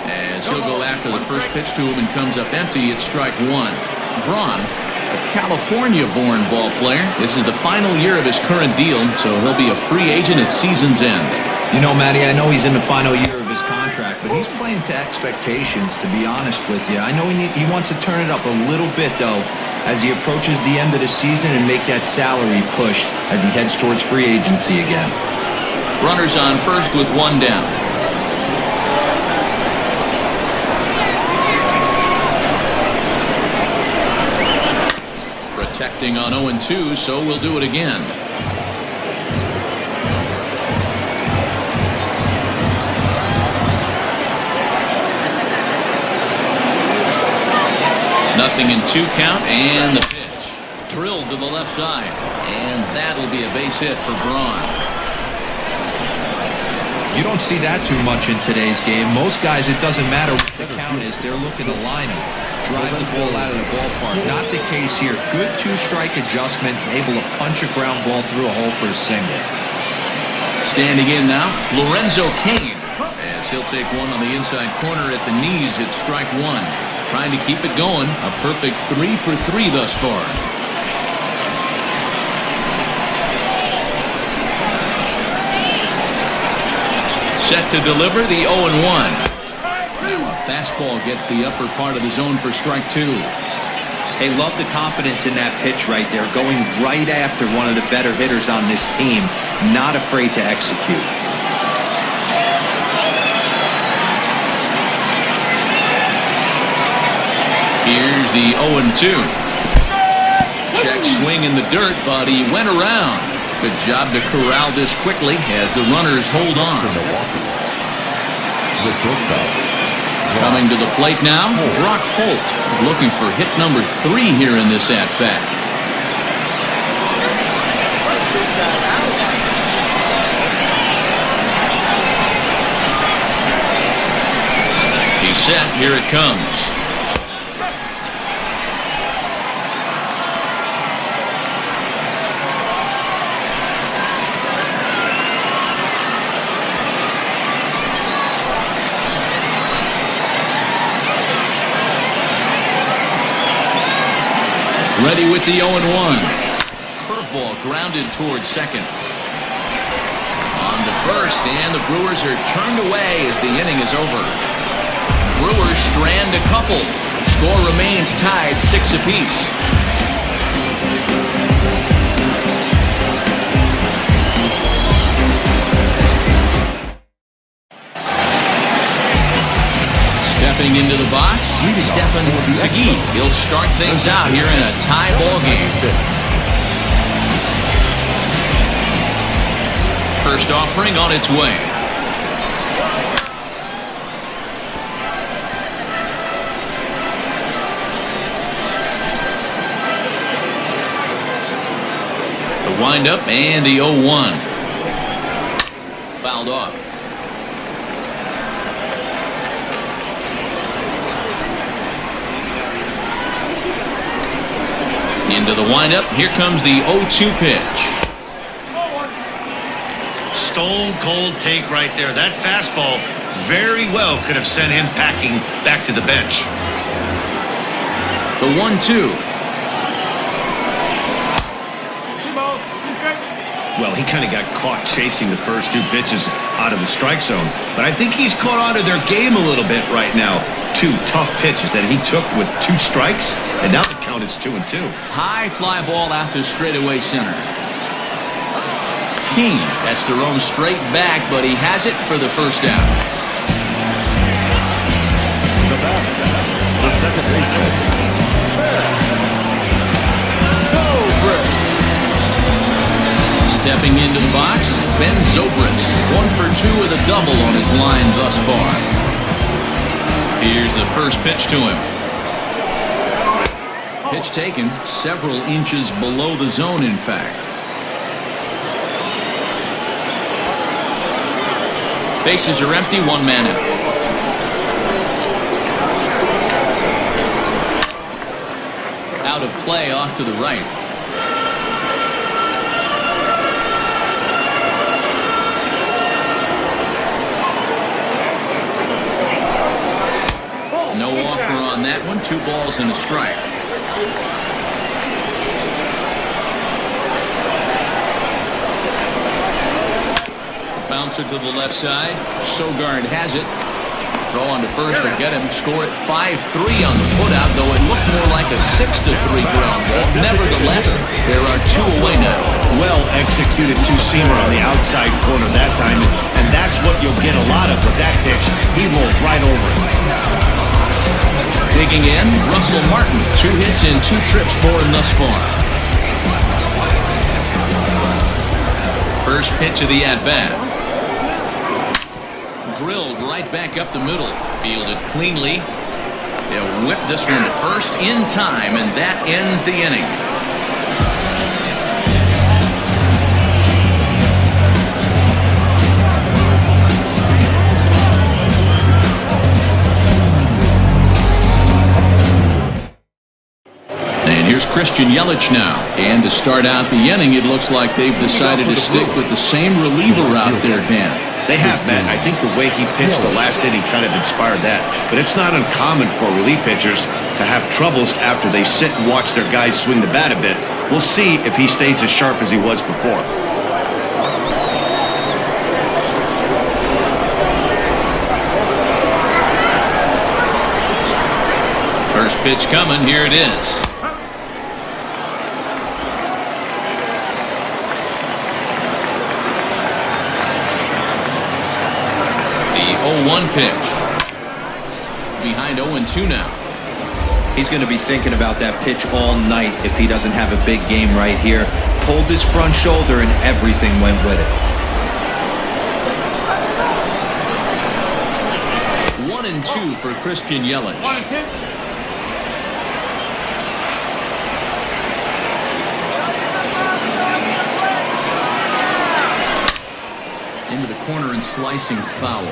As he'll go after the first pitch to him and comes up empty, it's strike one. Braun, a California-born ball player. This is the final year of his current deal, so he'll be a free agent at season's end. You know, Matty, I know he's in the final year of his contract, but he's playing to expectations, to be honest with you. I know he wants to turn it up a little bit, though, as he approaches the end of the season and make that salary push as he heads towards free agency again. Runners on first with one down. Protecting on 0-2, so we'll do it again. Nothing in 2 count, and the pitch. Drilled to the left side, and that'll be a base hit for Braun. You don't see that too much in today's game. Most guys, it doesn't matter what the count is. They're looking to line him, drive the ball out of the ballpark. Not the case here. Good 2-strike adjustment, able to punch a ground ball through a hole for a single. Standing in now, Lorenzo Cain. As he'll take one on the inside corner at the knees, it's strike one. Trying to keep it going. A perfect 3 for 3 thus far. Set to deliver the 0-1. Now a fastball gets the upper part of the zone for strike two. Hey, love the confidence in that pitch right there. Going right after one of the better hitters on this team. Not afraid to execute. Here's the 0-2. Check swing in the dirt, but he went around. Good job to corral this quickly as the runners hold on. Coming to the plate now, Brock Holt is looking for hit number 3 here in this at-bat. He's set, here it comes. Ready with the 0-1. Curveball grounded towards second. On to first, and the Brewers are turned away as the inning is over. Brewers strand a couple. Score remains tied 6 apiece. Stepping into the box, Stefan Ziggy. He'll start things out here in a tie ball game. First offering on its way. The windup and the 0-1. Fouled off. Into the windup. Here comes the 0-2 pitch. Stone cold take right there. That fastball very well could have sent him packing back to the bench. The 1-2. Well, he kind of got caught chasing the first two pitches out of the strike zone. But I think he's caught on to their game a little bit right now. Two tough pitches that he took with 2 strikes, and now the count is 2-2. High fly ball out to straightaway center. King has to roam straight back, but he has it for the first out. The second baseman. Stepping into the box, Ben Zobrist. 1 for 2 with a double on his line thus far. Here's the first pitch to him. Pitch taken several inches below the zone, in fact. Bases are empty, 1 man out. Out of play off to the right. No offer on that one. 2 balls and a strike. Bouncer to the left side. Sogard has it. Throw on to first to get him. Score it 5-3 on the putout, though it looked more like a 6-3 ground ball. Nevertheless, there are 2 away now. Well executed two-seamer on the outside corner that time, and that's what you'll get a lot of with that pitch. He rolled right over it. Digging in, Russell Martin. 2 hits in 2 trips for him thus far. First pitch of the at-bat. Drilled right back up the middle. Fielded cleanly. They'll whip this one to first in time, and that ends the inning. Here's Christian Yelich now. And to start out the inning, it looks like they've decided to stick with the same reliever out there, Dan. They have, Matt. I think the way he pitched the last inning kind of inspired that. But it's not uncommon for relief pitchers to have troubles after they sit and watch their guys swing the bat a bit. We'll see if he stays as sharp as he was before. First pitch coming. Here it is. The 0-1 pitch. Behind 0-2 now. He's going to be thinking about that pitch all night if he doesn't have a big game right here. Pulled his front shoulder and everything went with it. 1-2 for Christian Yelich. Into the corner and slicing foul.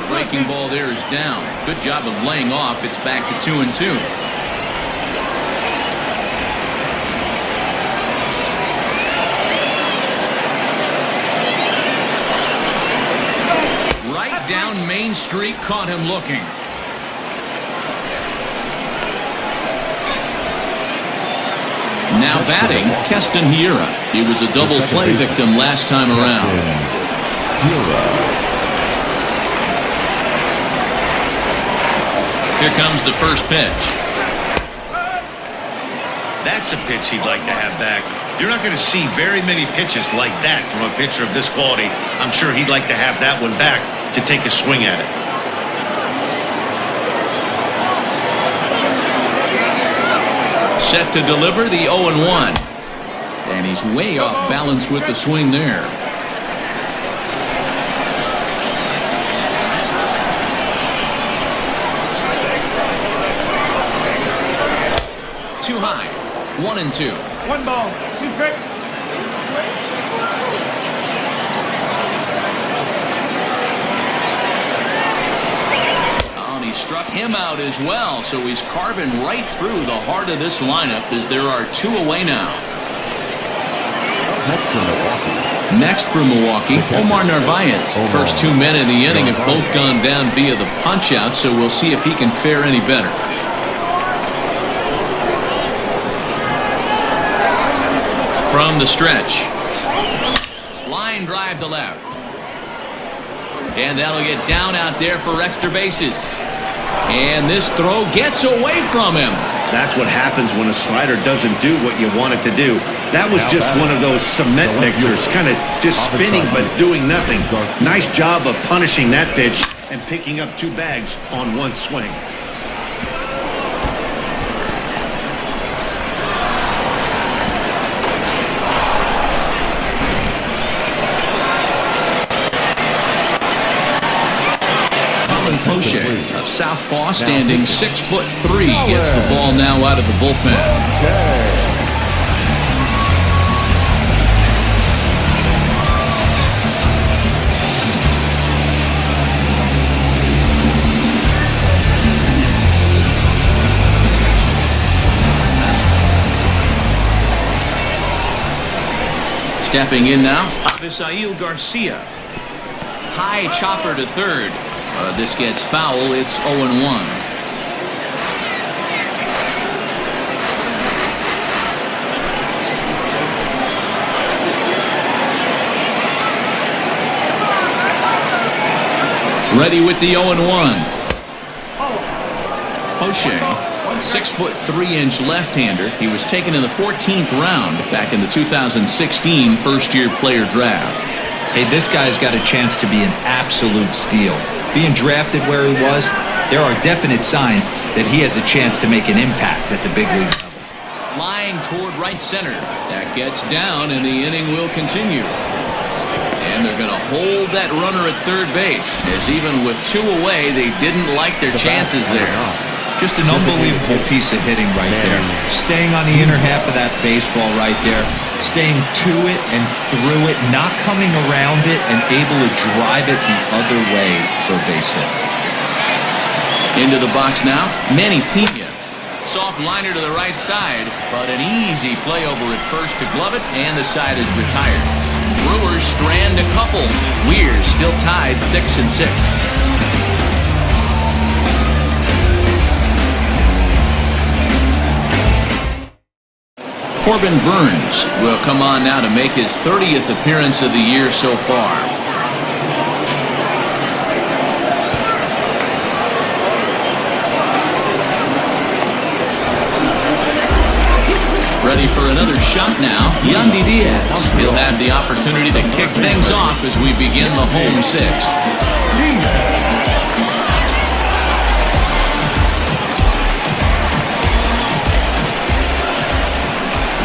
Breaking ball there is down. Good job of laying off. It's back to 2-2. Right down Main Street, caught him looking. Now batting, Keston Hiura. He was a double play victim last time around. Here comes the first pitch. That's a pitch he'd like to have back. You're not going to see very many pitches like that from a pitcher of this quality. I'm sure he'd like to have that one back to take a swing at it. Set to deliver the 0-1. And he's way off balance with the swing there. Too high. 1-2. 1 ball, 2 strikes. struck him out as well, so he's carving right through the heart of this lineup as there are 2 away now. Next for Milwaukee, Omar Narvaez. First 2 men in the inning have both gone down via the punch-out, so we'll see if he can fare any better. From the stretch. Line drive to left. And that'll get down out there for extra bases. And this throw gets away from him. That's what happens when a slider doesn't do what you want it to do. That was just one of those cement mixers, kind of just spinning but doing nothing. Nice job of punishing that pitch and picking up 2 bags on 1 swing. Poche, a southpaw standing 6'3", gets the ball now out of the bullpen. Stepping in now, Avisail Garcia. High chopper to third. This gets foul. It's 0-1. Ready with the 0-1. Poche, a 6'3" left-hander. He was taken in the 14th round back in the 2016 first-year player draft. Hey, this guy's got a chance to be an absolute steal. Being drafted where he was, there are definite signs that he has a chance to make an impact at the big league level. Line toward right center. That gets down, and the inning will continue. And they're going to hold that runner at third base, as even with 2 away, they didn't like their chances there. Just an unbelievable piece of hitting right there. Staying on the inner half of that baseball right there. Staying to it and through it, not coming around it, and able to drive it the other way for a base hit. Into the box now, Manny Pena. Soft liner to the right side, but an easy play over at first to glove it, and the side is retired. Brewers strand a couple. We're still tied 6-6. Corbin Burns will come on now to make his 30th appearance of the year so far. Ready for another shot now, Yandy Diaz. He'll have the opportunity to kick things off as we begin the home 6th.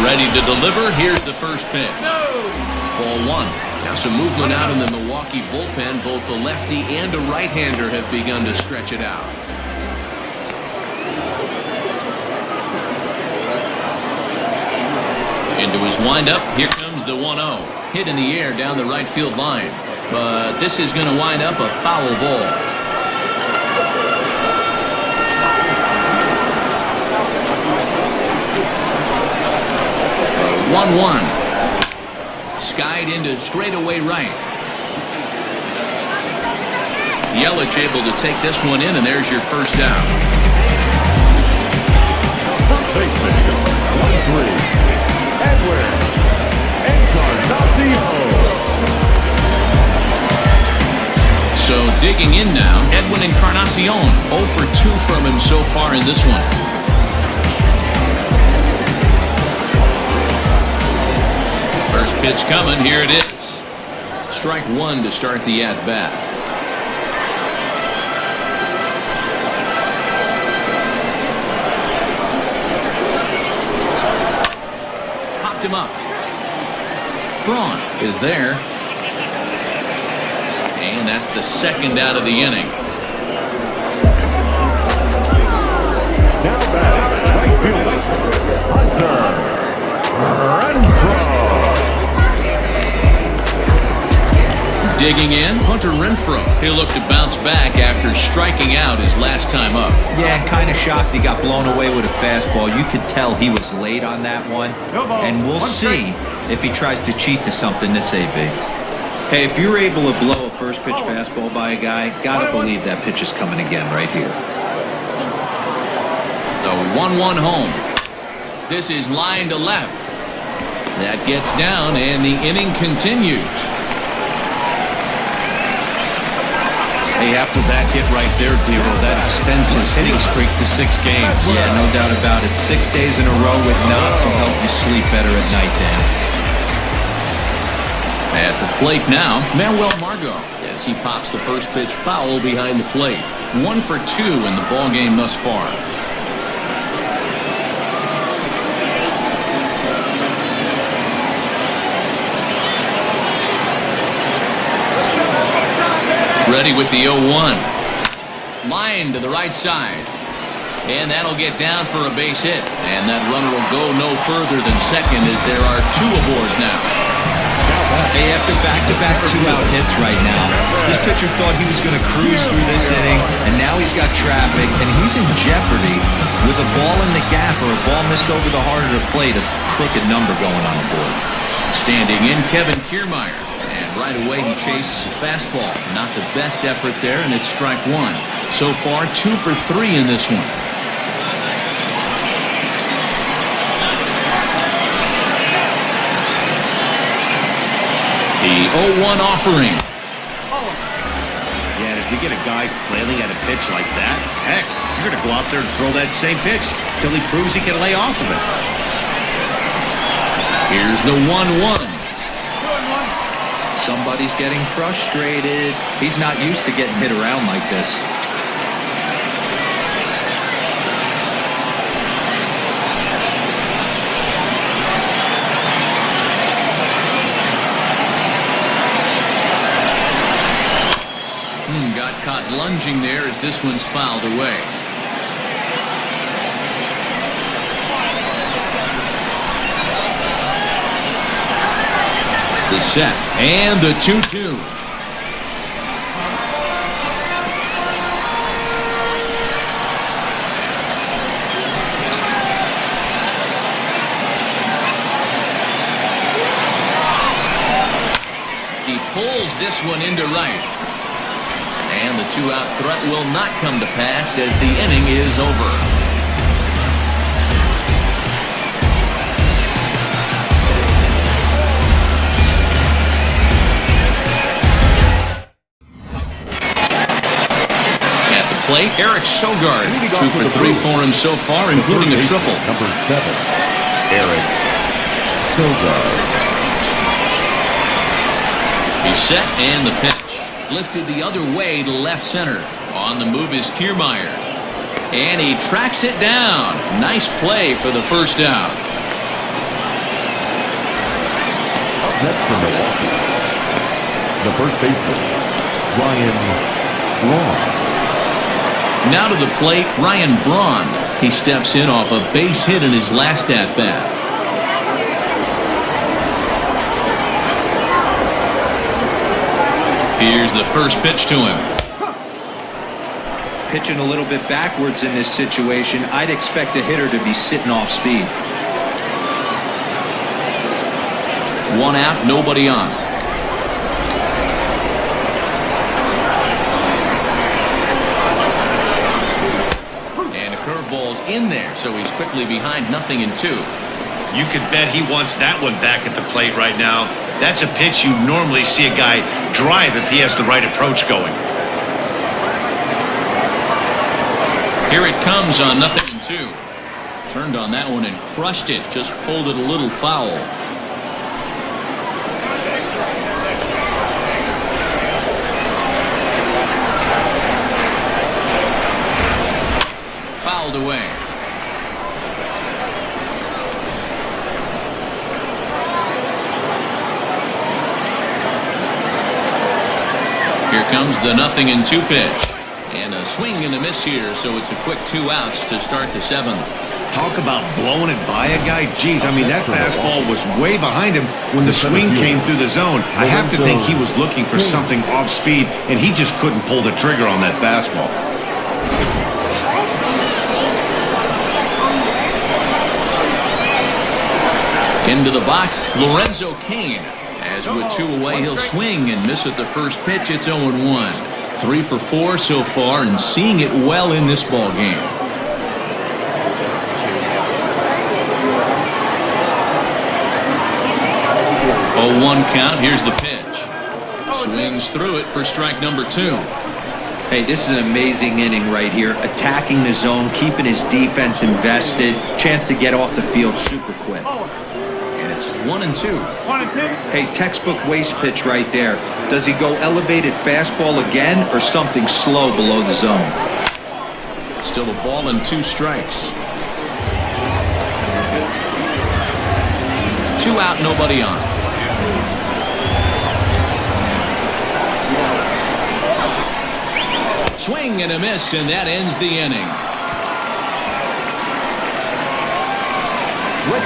Ready to deliver. Here's the first pitch. Ball 1. Now some movement out in the Milwaukee bullpen. Both a lefty and a right-hander have begun to stretch it out. Into his windup. Here comes the 1-0. Hit in the air down the right field line. But this is going to wind up a foul ball. 1-1. Skied into straightaway right. Yelich able to take this one in, and there's your first down. Baseman, 1-3. Edward Encarnacion. So digging in now, Edwin Encarnacion. 0 for 2 from him so far in this one. First pitch coming, here it is. Strike 1 to start the at-bat. Popped him up. Braun is there. And that's the second out of the inning. Now batting, right fielder, Hunter Renfroe. Digging in, Hunter Renfroe. He'll look to bounce back after striking out his last time up. Yeah, kind of shocked he got blown away with a fastball. You could tell he was late on that one. And we'll see if he tries to cheat to something this AB. Hey, if you're able to blow a first pitch fastball by a guy, gotta believe that pitch is coming again right here. The 1-1 home. This is line to left. That gets down, and the inning continues. Hey, after that hit right there, Dero, that extends his hitting streak to 6 games. Yeah, no doubt about it. 6 days in a row with knocks will help you sleep better at night, Dan. At the plate now, Manuel Margot, as he pops the first pitch foul behind the plate. 1 for 2 in the ballgame thus far. Ready with the 0-1. Line to the right side. And that'll get down for a base hit. And that runner will go no further than second as there are 2 aboard now. Hey, after back-to-back 2-out hits right now, this pitcher thought he was going to cruise through this inning, and now he's got traffic, and he's in jeopardy with a ball in the gap or a ball missed over the heart of the plate, a crooked number going on the board. Standing in, Kevin Kiermaier. And right away he chases a fastball. Not the best effort there, and it's strike 1. So far, 2 for 3 in this one. The 0-1 offering. Yeah, and if you get a guy flailing at a pitch like that, heck, you're going to go out there and throw that same pitch till he proves he can lay off of it. Here's the 1-1. Somebody's getting frustrated. He's not used to getting hit around like this. Got caught lunging there as this one's fouled away. The set and the 2-2. He pulls this one into right. And the 2-out threat will not come to pass as the inning is over. At the plate, Eric Sogard, 2 for 3 for him so far, including a triple. Number 7, Eric Sogard. He's set and the pitch. Lifted the other way to left center. On the move is Kiermaier. And he tracks it down. Nice play for the first out. Next for Milwaukee, the first baseman, Ryan Braun. Now to the plate, Ryan Braun. He steps in off a base hit in his last at-bat. Here's the first pitch to him. Pitching a little bit backwards in this situation, I'd expect a hitter to be sitting off speed. 1 out, nobody on. And a curveball's in there, so he's quickly behind 0-2. You could bet he wants that one back at the plate right now. That's a pitch you normally see a guy drive if he has the right approach going. Here it comes on 0-2. Turned on that one and crushed it. Just pulled it a little foul. Fouled away. Here comes the 0-2 pitch. And a swing and a miss here, so it's a quick 2 outs to start the 7th. Talk about blowing it by a guy. Jeez, I mean, that fastball was way behind him when the swing came through the zone. I have to think he was looking for something off speed, and he just couldn't pull the trigger on that fastball. Into the box, Lorenzo Cain. As with 2 away, he'll swing and miss at the first pitch. It's 0-1. 3 for 4 so far, and seeing it well in this ball game. 0-1 count. Here's the pitch. Swings through it for strike number 2. Hey, this is an amazing inning right here. Attacking the zone, keeping his defense invested. Chance to get off the field super quick. And it's 1-2. 1-2. Hey, textbook waste pitch right there. Does he go elevated fastball again or something slow below the zone? Still a ball and 2 strikes. 2 out, nobody on. Swing and a miss, and that ends the inning.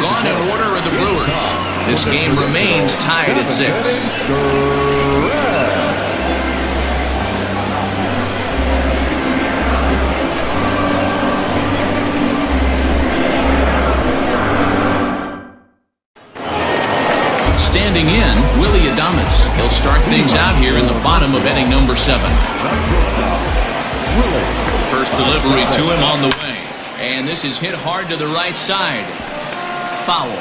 Gone in order of the Brewers. This game remains tied at 6. Standing in, Willie Adames. He'll start things out here in the bottom of inning number 7. First delivery to him on the way. And this is hit hard to the right side. Foul.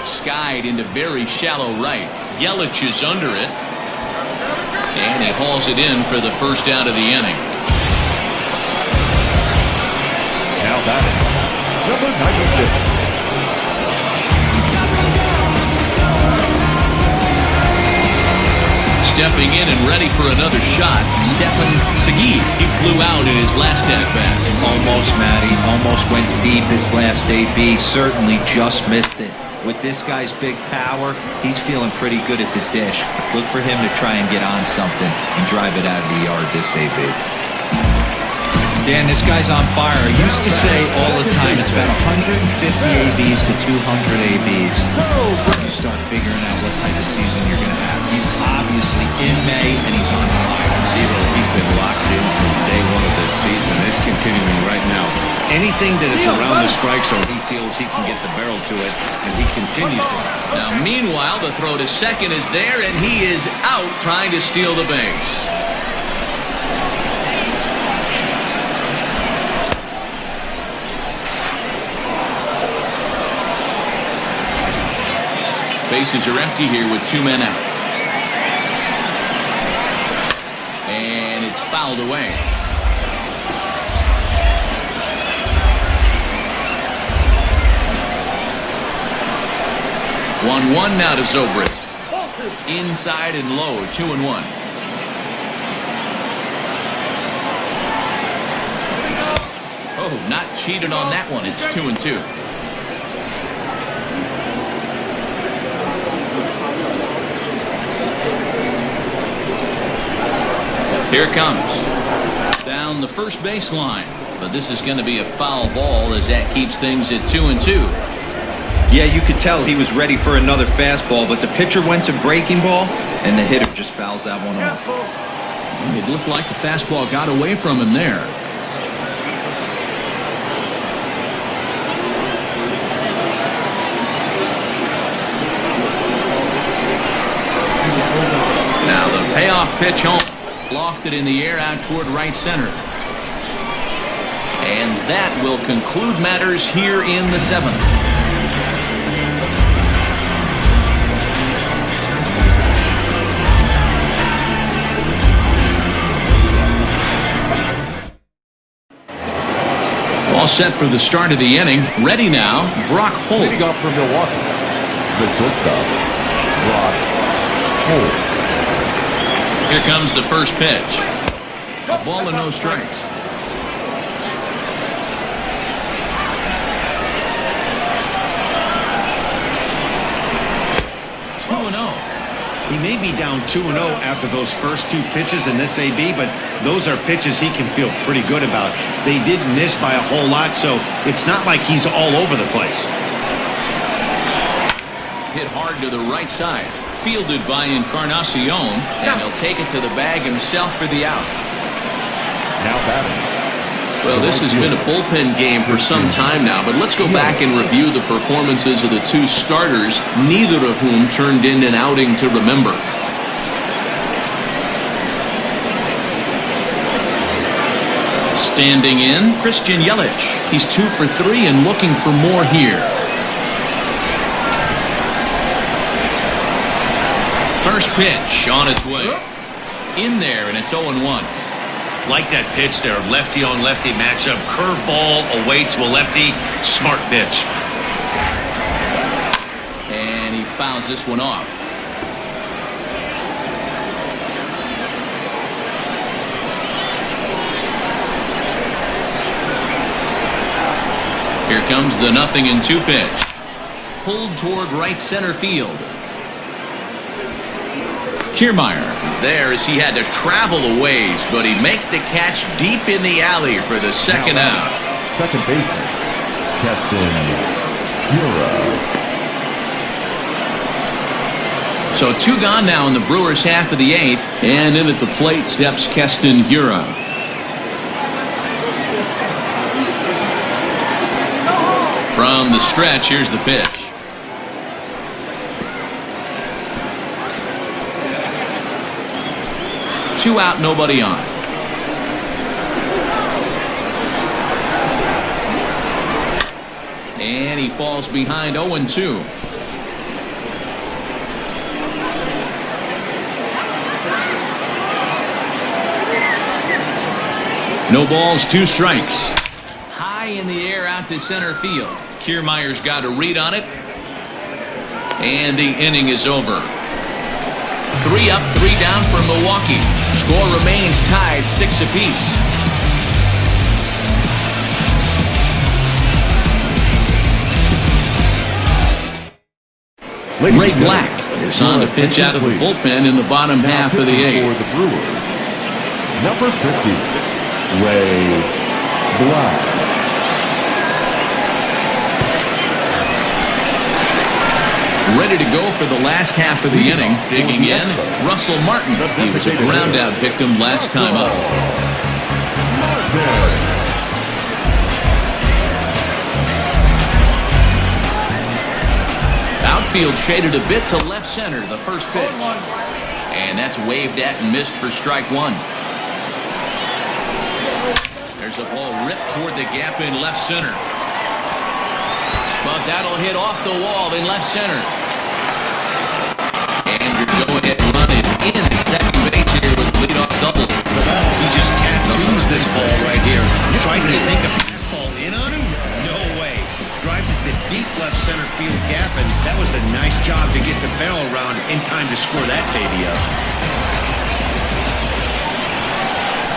Skied into very shallow right. Yelich is under it. And he hauls it in for the first out of the inning. Now batting, number 96. Stepping in and ready for another shot, Stephen Segui. He flew out in his last at-bat. Almost, Matty. Almost went deep his last AB. Certainly just missed it. With this guy's big power, he's feeling pretty good at the dish. Look for him to try and get on something and drive it out of the yard this AB. Dan, this guy's on fire. I used to say all the time it's about 150 ABs to 200 ABs. You start figuring out what type of season you're going to have. He's obviously in May, and he's on fire. Zero, he's been locked in from day 1 of this season. It's continuing right now. Anything that is around the strike zone, he feels he can get the barrel to it, and he continues to. Now, meanwhile, the throw to second is there, and he is out trying to steal the base. Bases are empty here with 2 men out. And it's fouled away. One now to Zobrist. Inside and low, 2-1. Oh, not cheated on that one. It's 2-2. Here it comes. Down the first baseline. But this is going to be a foul ball as that keeps things at 2-2. Yeah, you could tell he was ready for another fastball, but the pitcher went to breaking ball, and the hitter just fouls that one off. It looked like the fastball got away from him there. Now the payoff pitch home. Lofted in the air out toward right center. And that will conclude matters here in the 7th. All set for the start of the inning. Ready now, Brock Holt. Leading off from Milwaukee, the shortstop, Brock Holt. Here comes the first pitch. A ball and no strikes. He may be down 2-0 after those first 2 pitches in this AB, but those are pitches he can feel pretty good about. They did miss by a whole lot, so it's not like he's all over the place. Hit hard to the right side. Fielded by Encarnacion, and he'll take it to the bag himself for the out. Now batting. Well, this has been a bullpen game for some time now, but let's go back and review the performances of the 2 starters, neither of whom turned in an outing to remember. Standing in, Christian Yelich. He's 2 for 3 and looking for more here. First pitch on its way. In there, and it's 0-1. Like that pitch there, lefty-on-lefty matchup. Curveball away to a lefty. Smart pitch. And he fouls this one off. Here comes the 0-2 pitch. Pulled toward right center field. Kiermaier there as he had to travel a ways, but he makes the catch deep in the alley for the second out. Second baseman, Keston Hiura. So 2 gone now in the Brewers half of the 8th, and in at the plate steps Keston Hiura. From the stretch, here's the pitch. Two out, nobody on. And he falls behind 0-2. No balls, 2 strikes. High in the air out to center field. Kiermaier's got a read on it. And the inning is over. 3 up, 3 down for Milwaukee. Score remains tied 6 apiece. Ray Black is on to pitch out of the bullpen in the bottom half of the 8th. For the Brewers, number 50, Ray Black. Ready to go for the last half of the inning. Digging in, Russell Martin. He was a ground-out victim last time up. Outfield shaded a bit to left center, the first pitch. And that's waved at and missed for strike 1. There's a ball ripped toward the gap in left center. But that'll hit off the wall in left center. And your go-ahead run is in at second base here with the leadoff double. He just tattoos this ball right here. Trying to sneak a fastball in on him? No way. Drives it to deep left center field gap, and that was a nice job to get the barrel around in time to score that baby up.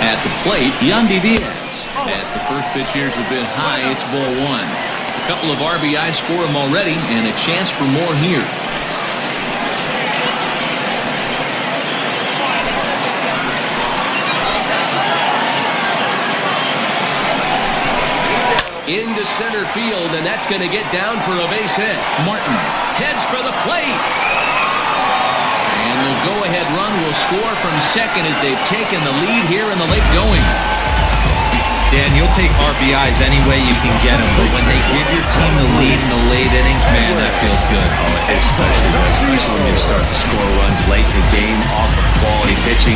At the plate, Yandy Diaz. As the first pitch here is a bit high, it's ball 1. A couple of RBIs for him already, and a chance for more here. Into center field, and that's going to get down for a base hit. Martin heads for the plate. And the go-ahead run will score from second as they've taken the lead here in the late going. Dan, you'll take RBIs any way you can get them, but when they give your team the lead in the late innings, man, that feels good. Oh, especially when you start to score runs late in the game off of quality pitching.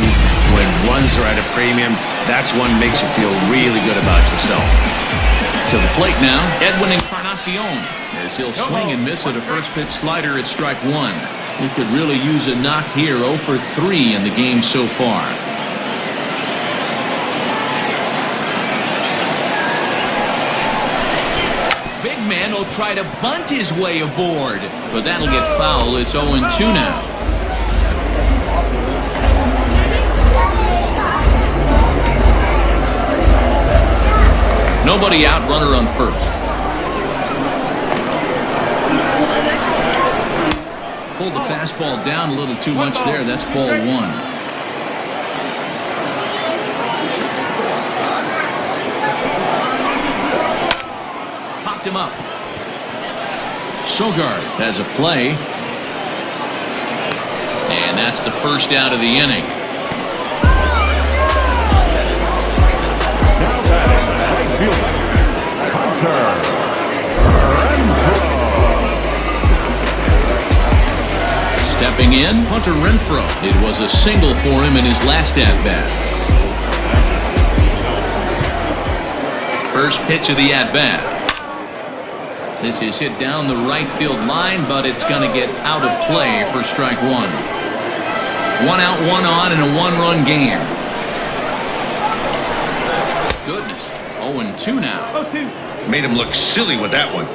When runs are at a premium, that's one makes you feel really good about yourself. To the plate now, Edwin Encarnacion, as he'll swing and miss at a first pitch slider at strike 1. He could really use a knock here, 0 for 3 in the game so far. Big man will try to bunt his way aboard, but that'll get foul. It's 0-2 now. Nobody out, runner on first. Pulled the fastball down a little too much there. That's ball one. Popped him up. Sogard has a play. And that's the first out of the inning. Now batting, right fielder, Hunter. Stepping in, Hunter Renfroe. It was a single for him in his last at-bat. First pitch of the at-bat. This is hit down the right field line, but it's going to get out of play for strike one. 1 out, 1 on in a 1-run game. Goodness. 0-2 now. Made him look silly with that one.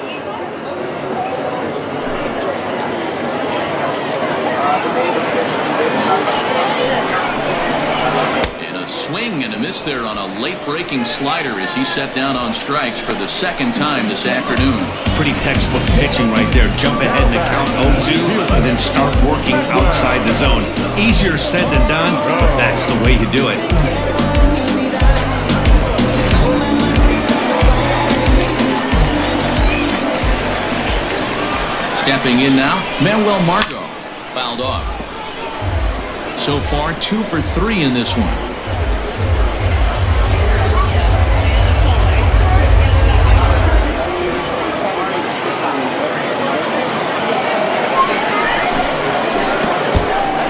And a swing and a miss there on a late-breaking slider as he set down on strikes for the second time this afternoon. Pretty textbook pitching right there. Jump ahead in the count 0-2 and then start working outside the zone. Easier said than done, but that's the way you do it. Stepping in now, Manuel Margot. Fouled off. So far, 2 for 3 in this one.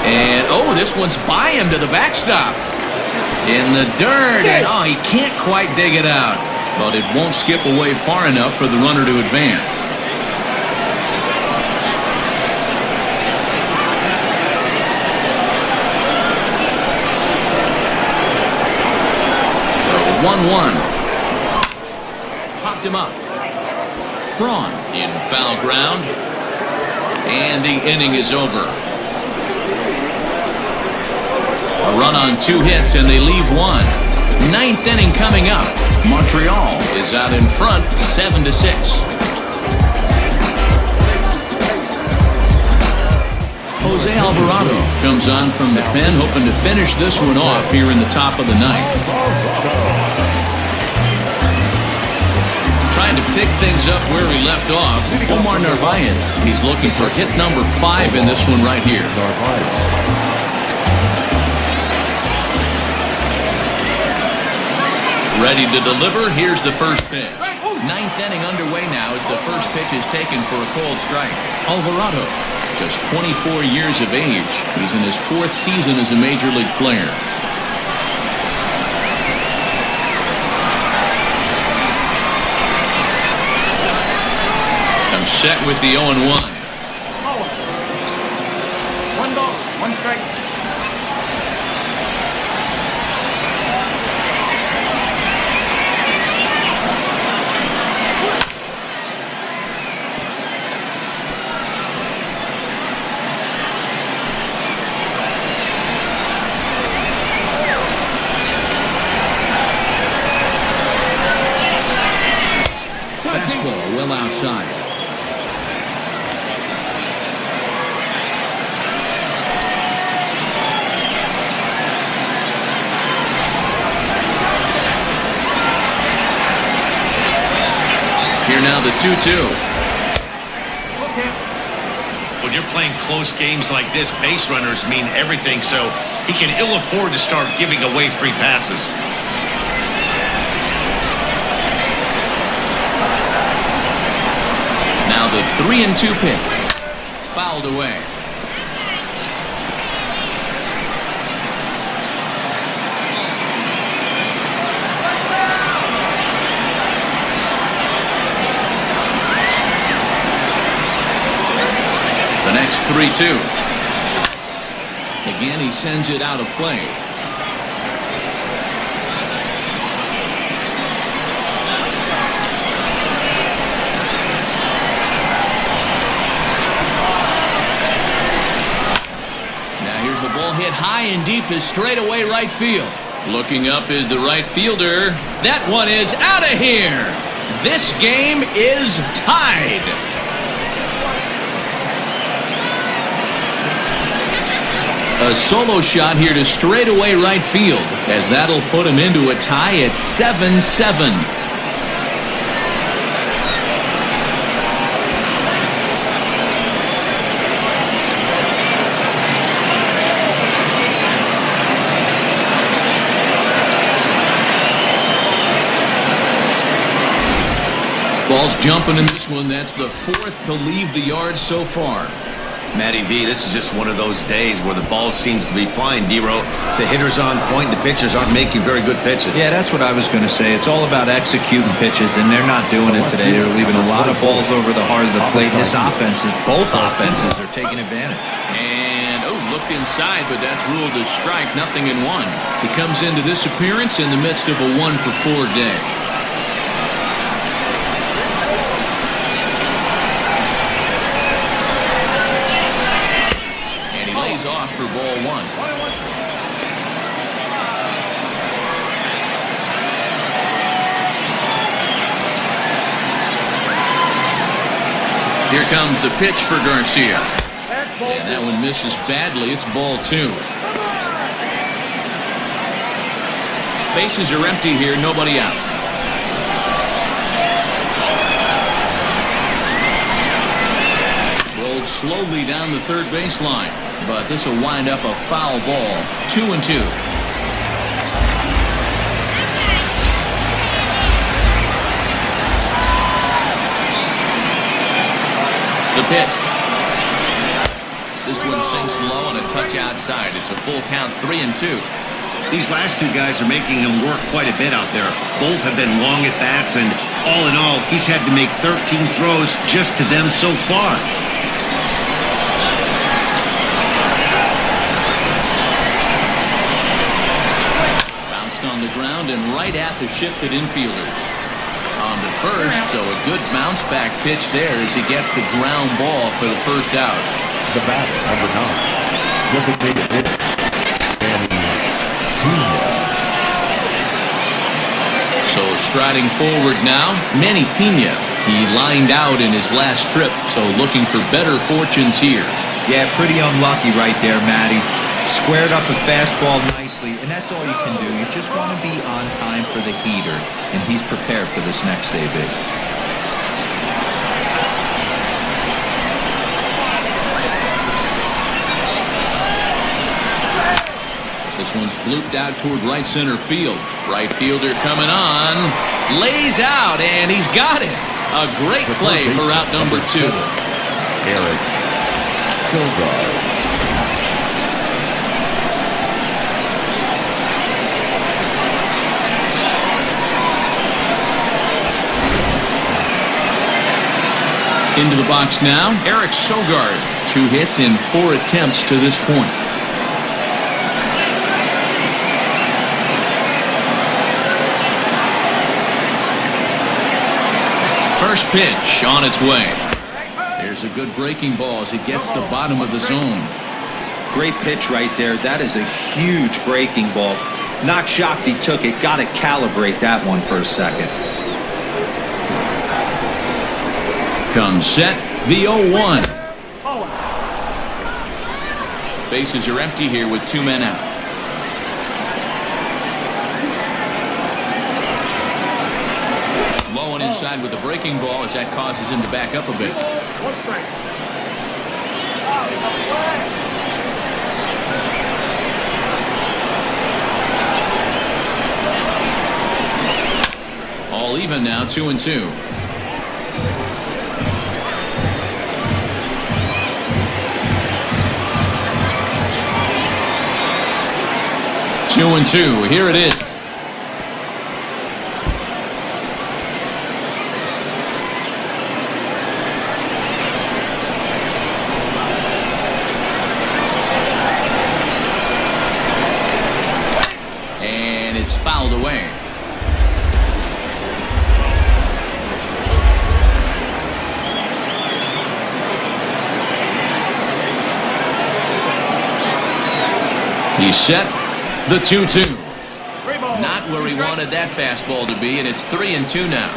And, oh, this one's by him to the backstop. In the dirt, and oh, he can't quite dig it out. But it won't skip away far enough for the runner to advance. The 1-1. Popped him up. Braun in foul ground. And the inning is over. A run on 2 hits, and they leave 1. 9th inning coming up. Montreal is out in front, 7-6. Jose Alvarado comes on from the pen, hoping to finish this one off here in the top of the ninth. Trying to pick things up where we left off. Omar Narvaez. He's looking for hit number 5 in this one right here. Ready to deliver. Here's the first pitch. 9th inning underway now as the first pitch is taken for a cold strike. Alvarado, just 24 years of age. He's in his 4th season as a major league player. I'm set with the 0-1. 1 ball, 1 strike. Fastball well outside. Here now the 2-2. When you're playing close games like this, base runners mean everything, so he can ill afford to start giving away free passes. Now the 3-2 pitch. Fouled away. The next 3-2. Again, he sends it out of play. Hit high and deep to straightaway right field. Looking up is the right fielder. That one is out of here. This game is tied. A solo shot here to straightaway right field, as that'll put him into a tie at 7-7. Ball's jumping in this one. That's the fourth to leave the yard so far. Matty V, this is just one of those days where the ball seems to be flying, D-Row. The hitter's on point, the pitchers aren't making very good pitches. Yeah, that's what I was going to say. It's all about executing pitches, and they're not doing it today. They're leaving a lot of balls over the heart of the plate. And this offense, both offenses are taking advantage. And, looked inside, but that's ruled a strike, nothing in one. He comes into this appearance in the midst of a 1-for-4 day. Off for ball one. Here comes the pitch for Garcia. And that one misses badly. It's ball two. Bases are empty here. Nobody out. Rolled slowly down the third baseline. But this will wind up a foul ball. 2-2. The pitch. This one sinks low on a touch outside. It's a full count, 3-2. These last two guys are making him work quite a bit out there. Both have been long at bats, and all in all, he's had to make 13 throws just to them so far. On the ground and right at the shifted infielders. On to first, so a good bounce back pitch there as he gets the ground ball for the first out. The batter, number 9. Designated hitter, So striding forward now, Manny Pena. He lined out in his last trip, so looking for better fortunes here. Yeah, pretty unlucky right there, Matty. Squared up a fastball nicely, and that's all you can do. You just want to be on time for the heater, and he's prepared for this next AB. This one's blooped out toward right center field. Right fielder coming on, lays out, and he's got it. A great play for out number 2. Eric Kilgore. Into the box now, Eric Sogard. 2 hits in 4 attempts to this point. First pitch on its way. There's a good breaking ball as it gets the bottom of the zone. Great pitch right there. That is a huge breaking ball. Not shocked he took it. Got to calibrate that one for a second. Comes set, the 0-1. Bases are empty here with 2 men out. Low and inside with the breaking ball as that causes him to back up a bit. All even now, 2-2. Two and 2. Here it is. And it's fouled away. He's set. The 2-2. Not where he wanted that fastball to be, and it's 3-2 now.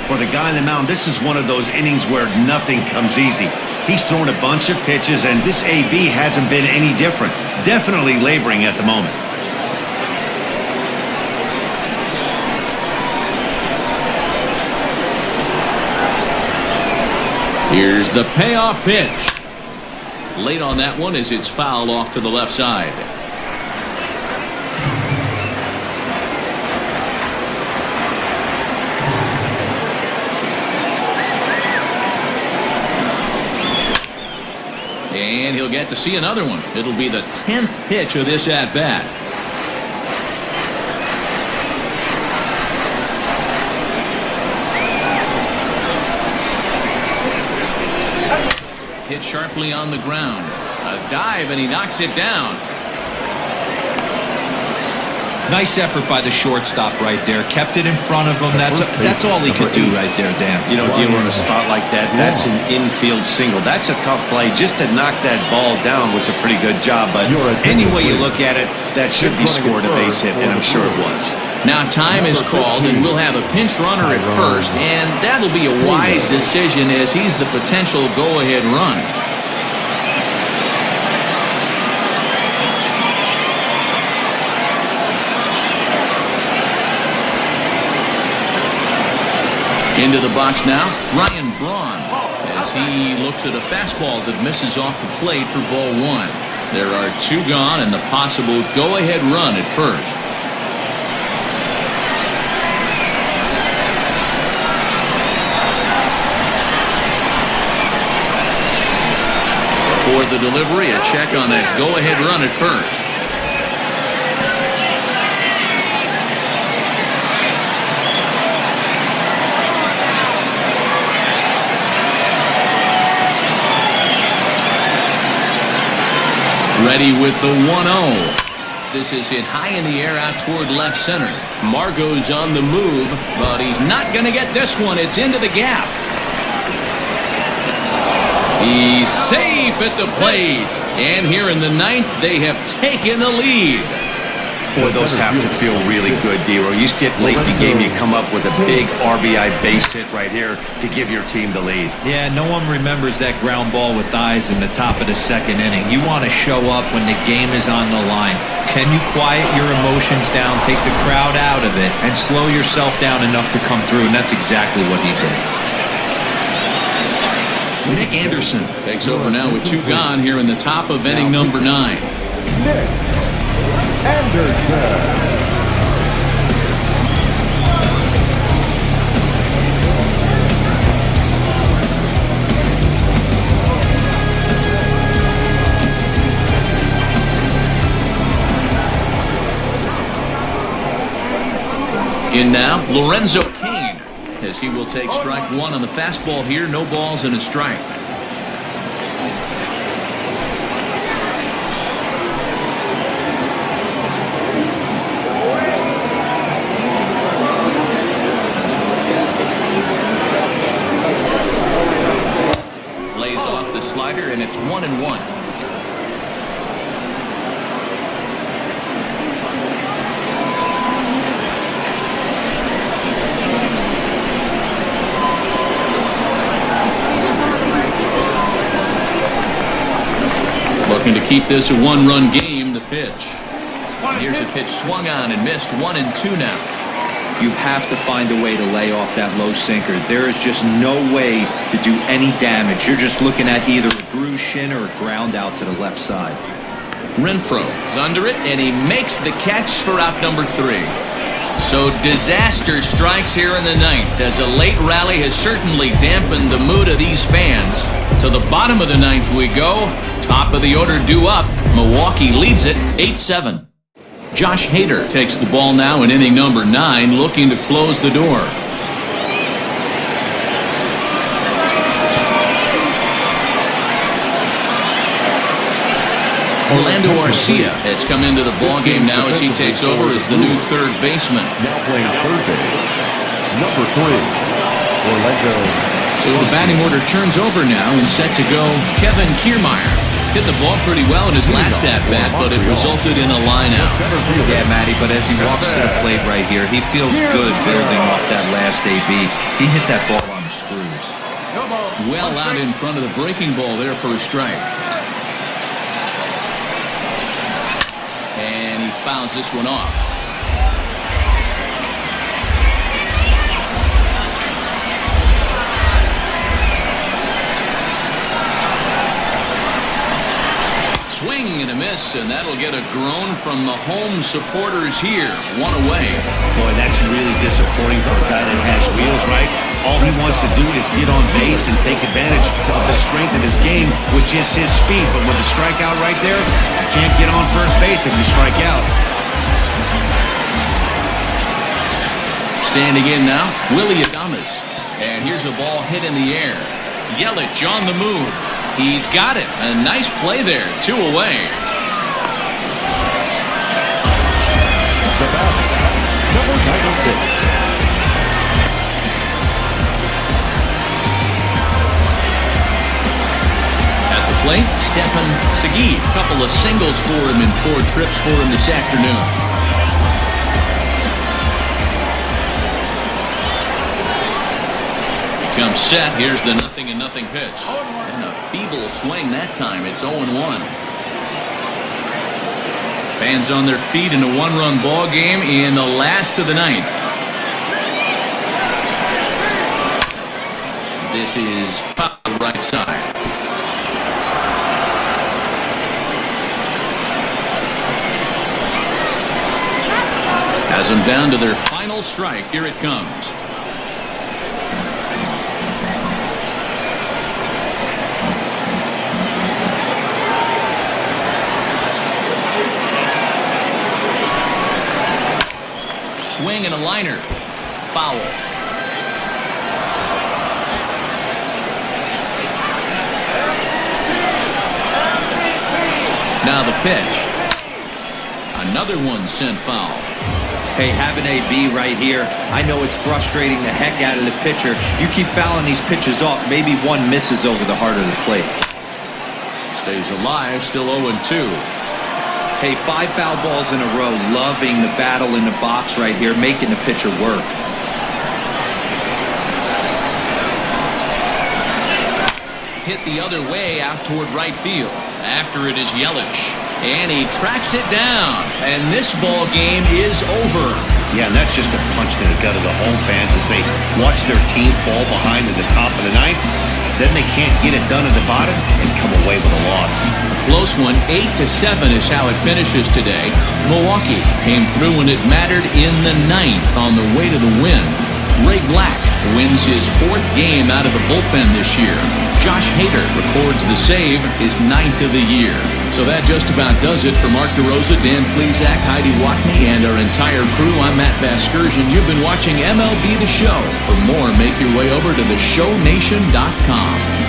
For the guy on the mound, this is one of those innings where nothing comes easy. He's thrown a bunch of pitches, and this AB hasn't been any different. Definitely laboring at the moment. Here's the payoff pitch. Late on that one as it's fouled off to the left side. And he'll get to see another one. It'll be the 10th pitch of this at-bat. Hit sharply on the ground. A dive, and he knocks it down. Nice effort by the shortstop right there. Kept it in front of him. That's all he could do right there, Dan. You know, dealing in a spot like that, that's an infield single. That's a tough play. Just to knock that ball down was a pretty good job. But any way you look at it, that should be scored a base hit, and I'm sure it was. Now time is called, and we'll have a pinch runner at first, and that'll be a wise decision as he's the potential go-ahead run. Into the box now, Ryan Braun, as he looks at a fastball that misses off the plate for ball one. There are two gone and the possible go-ahead run at first. For the delivery, a check on that go-ahead run at first. Ready with the 1-0. This is hit high in the air out toward left center. Margot's on the move, but he's not going to get this one. It's into the gap. He's safe at the plate. And here in the ninth, they have taken the lead. Boy, those have to feel really good, Dero. You get late in the game, you come up with a big RBI base hit right here to give your team the lead. Yeah, no one remembers that ground ball with eyes in the top of the second inning. You want to show up when the game is on the line. Can you quiet your emotions down, take the crowd out of it, and slow yourself down enough to come through? And that's exactly what he did. Nick Anderson takes over now with two gone here in the top of inning number 9. Nick Anderson. In now, Lorenzo Cain, as he will take strike one on the fastball here. No balls and a strike. Lays off the slider, and it's 1-1. Looking to keep this a one-run game. The pitch. Here's a pitch swung on and missed. 1-2 now. You have to find a way to lay off that low sinker. There is just no way to do any damage. You're just looking at either a bruised shin or a ground out to the left side. Renfroe is under it, and he makes the catch for out number 3. So disaster strikes here in the ninth, as a late rally has certainly dampened the mood of these fans. To the bottom of the ninth we go. Top of the order due up. Milwaukee leads it 8-7. Josh Hader takes the ball now in inning number 9, looking to close the door. Orlando Arcia has come into the ballgame now as he takes over as the new third baseman. Now playing third base, number 3, Orlando. So the batting order turns over now and set to go Kevin Kiermaier. Hit the ball pretty well in his last at-bat, but it resulted in a line-out. Yeah, Matty, but as he walks to the plate right here, he feels good building off that last AB. He hit that ball on the screws. No ball. Well One out strike. in front of the breaking ball there for a strike. And he fouls this one off. Swing and a miss, and that'll get a groan from the home supporters here. One away. Boy, that's really disappointing for a guy that has wheels, right? All he wants to do is get on base and take advantage of the strength of his game, which is his speed. But with the strikeout right there, you can't get on first base if you strike out. Standing in now, Willie Adames. And here's a ball hit in the air. Yelich on the move. He's got it. A nice play there. 2 away. The batter, number 96. At the plate, Stefan Segui. A couple of singles for him in 4 trips for him this afternoon. Comes set. Here's the 0-0 pitch. And a feeble swing that time. It's 0-1. Fans on their feet in a 1-run ball game in the last of the 9th. This is foul right side. Has them down to their final strike. Here it comes. Swing and a liner. Foul. Now the pitch. Another one sent foul. Hey, have an AB right here. I know it's frustrating the heck out of the pitcher. You keep fouling these pitches off, maybe one misses over the heart of the plate. Stays alive, still 0-2. Hey, 5 foul balls in a row, loving the battle in the box right here, making the pitcher work. Hit the other way out toward right field. After it is Yelich. And he tracks it down. And this ball game is over. Yeah, and that's just a punch to the gut of the home fans as they watch their team fall behind in the top of the 9th. Then they can't get it done at the bottom and come away with a loss. Close one, 8-7 is how it finishes today. Milwaukee came through when it mattered in the 9th on the way to the win. Ray Black wins his 4th game out of the bullpen this year. Josh Hader records the save, his 9th of the year. So that just about does it for Mark DeRosa, Dan Plesac, Heidi Watney, and our entire crew. I'm Matt Vasgersian. You've been watching MLB The Show. For more, make your way over to theshownation.com.